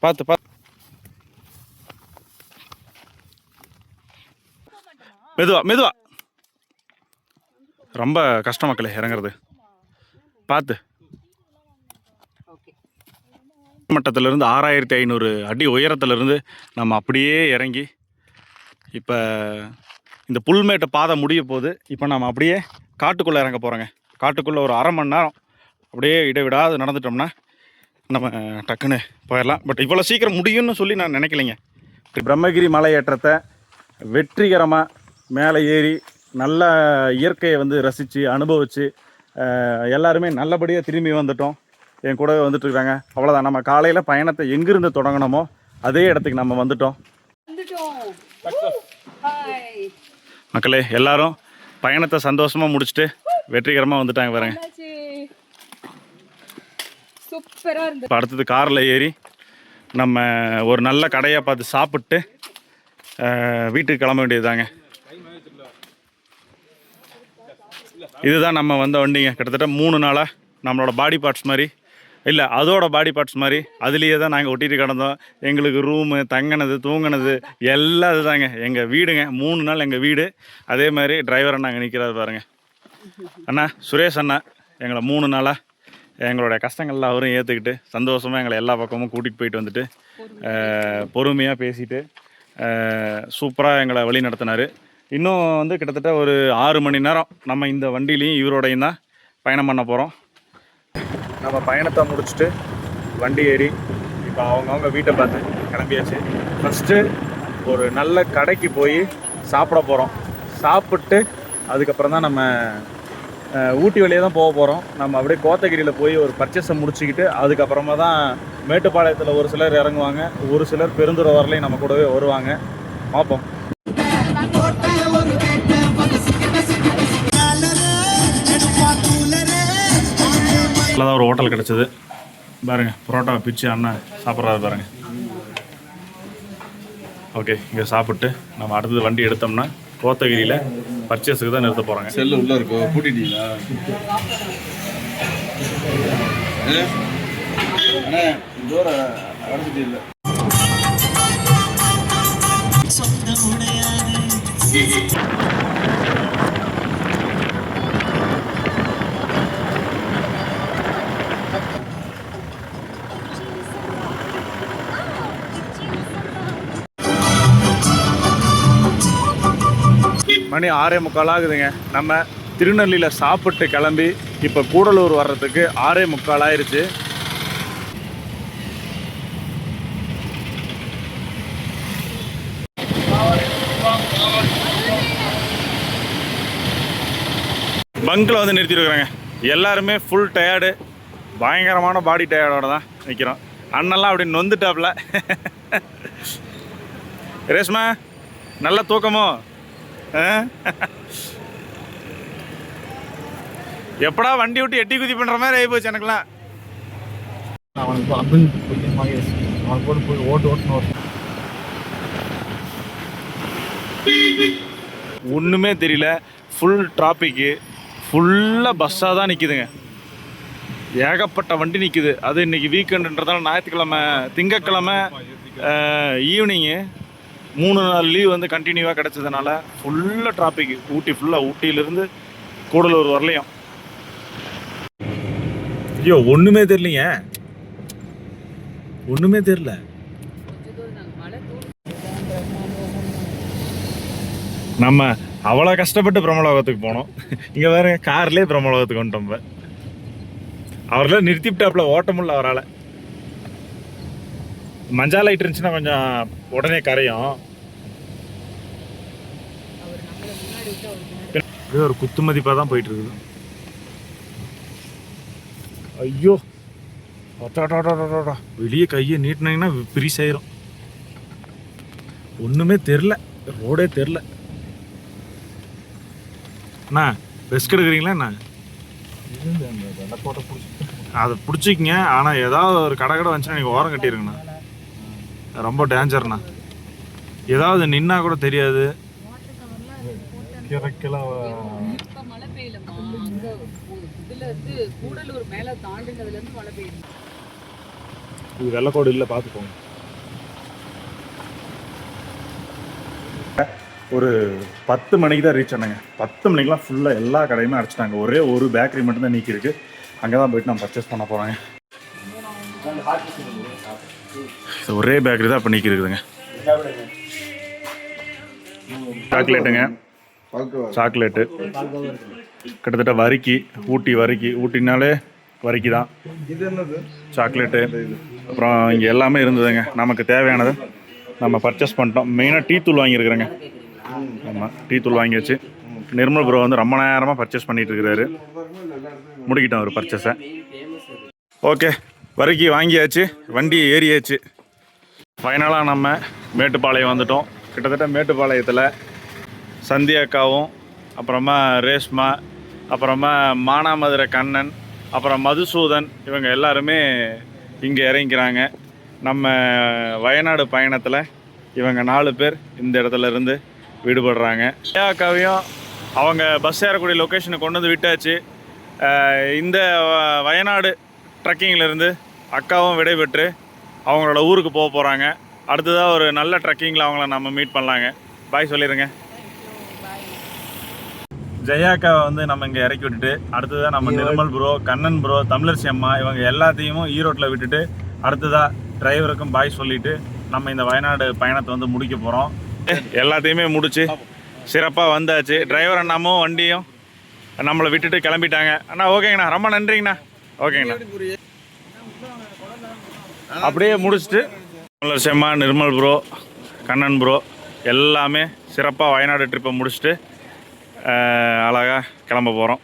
பார்த்து மெதுவா. ரொம்ப கஷ்டம் மக்களே இறங்குறது. பார்த்து மட்டத்திலிருந்து 6500 அடி உயரத்திலிருந்து நம்ம அப்படியே இறங்கி இப்போ இந்த புல்மேட்டை பாதை முடிய போகுது. இப்போ நம்ம அப்படியே காட்டுக்குள்ளே இறங்க போகிறோங்க. காட்டுக்குள்ளே ஒரு 1/2 மணி நேரம் அப்படியே இடைவிடாது நடந்துட்டோம்னா நம்ம டக்குன்னு போயிடலாம். பட் இவ்வளோ சீக்கிரம் முடியும்னு சொல்லி நான் நினைக்கலைங்க. பிரம்மகிரி மலையேற்றத்தை வெற்றிகரமாக மேலே ஏறி நல்ல இயற்கையை வந்து ரசித்து அனுபவித்து எல்லாருமே நல்லபடியாக திரும்பி வந்துட்டோம். என் கூடவே வந்துட்டுருக்காங்க. அவ்வளோதான், நம்ம காலையில் பயணத்தை எங்கிருந்து தொடங்கினோமோ அதே இடத்துக்கு நம்ம வந்துட்டோம். மக்களே எல்லாரும் பயணத்தை சந்தோஷமாக முடிச்சுட்டு வெற்றிகரமாக வந்துட்டாங்க பாருங்க. இப்போ அடுத்தது காரில் ஏறி நம்ம ஒரு நல்ல கடையாக பார்த்து சாப்பிட்டு வீட்டுக்கு கிளம்ப வேண்டியதுதாங்க. இதுதான் நம்ம வந்த வண்டிங்க. கிட்டத்தட்ட 3 நாளாக நம்மளோட பாடி பார்ட்ஸ் மாதிரி இல்லை, அதோட பாடி பார்ட்ஸ் மாதிரி அதுலேயே தான் நாங்கள் ஒட்டிட்டு கிடந்தோம். எங்களுக்கு ரூமு, தங்கினது, தூங்கினது எல்லாம் இதுதாங்க எங்கள் வீடுங்க. 3 நாள் எங்கள் வீடு. அதே மாதிரி டிரைவர் அண்ணா அங்கே நிற்கிறாரு பாருங்கள். அண்ணா சுரேஷ் அண்ணா எங்களை 3 நாளாக எங்களுடைய கஷ்டங்கள்லாம் அவரும் ஏற்றுக்கிட்டு சந்தோஷமாக எங்களை எல்லா பக்கமும் கூட்டிகிட்டு போயிட்டு வந்துட்டு பொறுமையாக பேசிட்டு சூப்பராக எங்களை வழி நடத்தினார். இன்னும் வந்து கிட்டத்தட்ட ஒரு 6 மணி நேரம் நம்ம இந்த வண்டியிலையும் இவரோடையும் தான் பயணம் பண்ண போகிறோம். நம்ம பயணத்தை முடிச்சுட்டு வண்டி ஏறி இப்போ அவங்கவுங்க வீட்டை பார்த்து கிளம்பியாச்சு. ஃபஸ்ட்டு ஒரு நல்ல கடைக்கு போய் சாப்பிட போகிறோம். சாப்பிட்டு அதுக்கப்புறம் தான் நம்ம ஊட்டி வழியே தான் போக போகிறோம். நம்ம அப்படியே கோத்தகிரியில் போய் ஒரு பர்ச்சேஸை முடிச்சுக்கிட்டு அதுக்கப்புறமா தான் மேட்டுப்பாளையத்தில் ஒரு சிலர் இறங்குவாங்க, ஒரு சிலர் பெருந்துறை வரலையும் நம்ம கூடவே வருவாங்க. பார்ப்போம். ஒரு அதில் தான் ஒரு ஹோட்டல் கிடச்சிது பாருங்கள். பரோட்டா பிச்சு அண்ணன் சாப்பிட்றாரு பாருங்கள். ஓகே, இங்கே சாப்பிட்டு நம்ம அடுத்தது வண்டி எடுத்தோம்னா கோத்தகிரியில் பர்ச்சேஸுக்கு தான் நிறுத்த போகிறாங்க. செல்லு உள்ளே இருக்கும், பூட்டிட்டீங்களா? அண்ணே டோர் அடைச்சிட்டு இல்லை. மணி 6:45 ஆகுதுங்க. நம்ம திருநெல்வேலியில் சாப்பிட்டு கிளம்பி இப்போ கூடலூர் வர்றதுக்கு 6:45 ஆயிடுச்சு. பங்கில் வந்து நிறுத்திருக்கிறேங்க. எல்லாருமே ஃபுல் டயர்டு, பயங்கரமான பாடி டயர்டோட தான் நிற்கிறோம். அண்ணெல்லாம் அப்படி நொந்துட்டாப்ல. ரேஷ்மா நல்ல தூக்கமோ? எப்படா வண்டி விட்டு எட்டி குதி பண்ற மாதிரி ஆகி போச்சு எனக்குலாம். ஒன்றுமே தெரியல. ஃபுல் டிராஃபிக்கு, ஃபுல்லாக பஸ்ஸாக தான் நிற்கிதுங்க. ஏகப்பட்ட வண்டி நிற்கிது. அது இன்றைக்கி வீக்கெண்டுன்றதால ஞாயிற்றுக்கிழமை திங்கக்கிழமை ஈவினிங்கு 3 நாள் லீவ் வந்து கண்டினியூவாக கிடச்சதுனால ஃபுல்லாக டிராஃபிக்கு. ஊட்டியிலேருந்து கூடலூர் வரலையும். ஐயோ ஒன்றுமே தெரியலைங்க, ஒன்றுமே தெரியல. நம்ம அவ்வளோ கஷ்டப்பட்டு பிரம்மலோகத்துக்கு போனோம். இங்கே வேற கார்லேயே பிரம்மலோகத்துக்கு வந்துட்டோம். அவரெல்லாம் நிறுத்திவிட்டாப்புல, ஓட்ட முடியல அவரால். மஞ்சா லைட் இருந்துச்சுன்னா கொஞ்சம் உடனே கரையும். ஒரு குத்து மதிப்பாக தான் போயிட்டு இருக்குது. ஐயோ வெளியே கையை நீட்டினீங்கன்னா பிரிசாயிரும். ஒன்றுமே தெரில, ரோடே தெரில. அண்ணா ரெஸ்க் எடுக்கிறீங்களா அண்ணா? அதை பிடிச்சிக்கிங்க. ஆனால் ஏதாவது ஒரு கடை வந்துச்சுன்னா நீங்கள் ஓரம் கட்டிடுங்கண்ணா. ரொம்ப டேஞ்சர்ண்ணா. ஏதாவது நின்னா கூட தெரியாது. இது வெள்ளக்கோடு இல்லை, பார்த்துக்கோங்க. ஒரு 10 மணிக்கு தான் ரீச் ஆனாங்க. 10 மணிக்கெலாம் ஃபுல்லாக எல்லா கடையுமே அடைச்சிட்டாங்க. ஒரே ஒரு பேக்கரி மட்டும்தான் நீக்கி இருக்கு. அங்கே தான் போயிட்டு நான் பர்ச்சேஸ் பண்ண போகிறாங்க. ஒரே பேக்கரி தான் இப்போ நீக்கி இருக்குதுங்க. சாக்லேட்டுங்க, சாக்லேட்டு கிட்டத்தட்ட வரிக்கி, ஊட்டினாலே வரிக்கி தான். சாக்லேட்டு அப்புறம் இங்கே எல்லாமே இருந்ததுங்க. நமக்கு தேவையானது நம்ம பர்ச்சேஸ் பண்ணிட்டோம். மெயினாக டீ தூள் வாங்கியிருக்கிறேங்க. ஆமாம், டீ தூள் வாங்கியாச்சு. நிர்மல் ப்ரோ வந்து ரொம்ப நேரமாக பர்ச்சேஸ் பண்ணிகிட்டு இருக்கிறாரு. முடிக்கிட்டோம் ஒரு பர்ச்சேஸை. ஓகே, வரிக்கி வாங்கியாச்சு, வண்டி ஏறியாச்சு. ஃபைனலாக நம்ம மேட்டுப்பாளையம் வந்துட்டோம். கிட்டத்தட்ட மேட்டுப்பாளையத்தில் சந்தியாக்காவும், அப்புறமா ரேஷ்மா, அப்புறமா மானாமதுரை கண்ணன், அப்புறம் மதுசூதன், இவங்க எல்லாருமே இங்கே இறங்கிக்கிறாங்க. நம்ம வயநாடு பயணத்தில் இவங்க 4 பேர் இந்த இடத்துல இருந்து விடுபடுறாங்க. சந்தியாக்காவையும் அவங்க பஸ் ஏறக்கூடிய லொக்கேஷனுக்கு கொண்டு வந்து விட்டாச்சு. இந்த வயநாடு ட்ரக்கிங்கிலேருந்து அக்காவும் விடைபெற்று அவங்களோட ஊருக்கு போக போகிறாங்க. அடுத்ததாக ஒரு நல்ல ட்ரக்கிங்கில் அவங்கள நம்ம மீட் பண்ணலாங்க. பாய் சொல்லிடுங்க. ஜெயாக்காவை வந்து நம்ம இங்கே இறக்கி விட்டுட்டு அடுத்ததாக நம்ம நிர்மல் ப்ரோ, கண்ணன் ப்ரோ, தமிழரசி அம்மா இவங்க எல்லாத்தையும் ஈரோட்டில் விட்டுட்டு அடுத்ததாக டிரைவருக்கும் பாய் சொல்லிவிட்டு நம்ம இந்த வயநாடு பயணத்தை வந்து முடிக்க போகிறோம். எல்லாத்தையுமே முடிச்சு சிறப்பாக வந்தாச்சு. டிரைவர் அண்ணாமும் வண்டியும் நம்மளை விட்டுட்டு கிளம்பிட்டாங்க. அண்ணா ஓகேங்கண்ணா, ரொம்ப நன்றிங்கண்ணா. ஓகேங்கண்ணா, அப்படியே முடிச்சுட்டு தமிழரசி அம்மா, நிர்மல் ப்ரோ, கண்ணன் ப்ரோ எல்லாமே சிறப்பாக வயநாடு ட்ரிப்பை முடிச்சுட்டு அழகாக கிளம்ப போகிறோம்.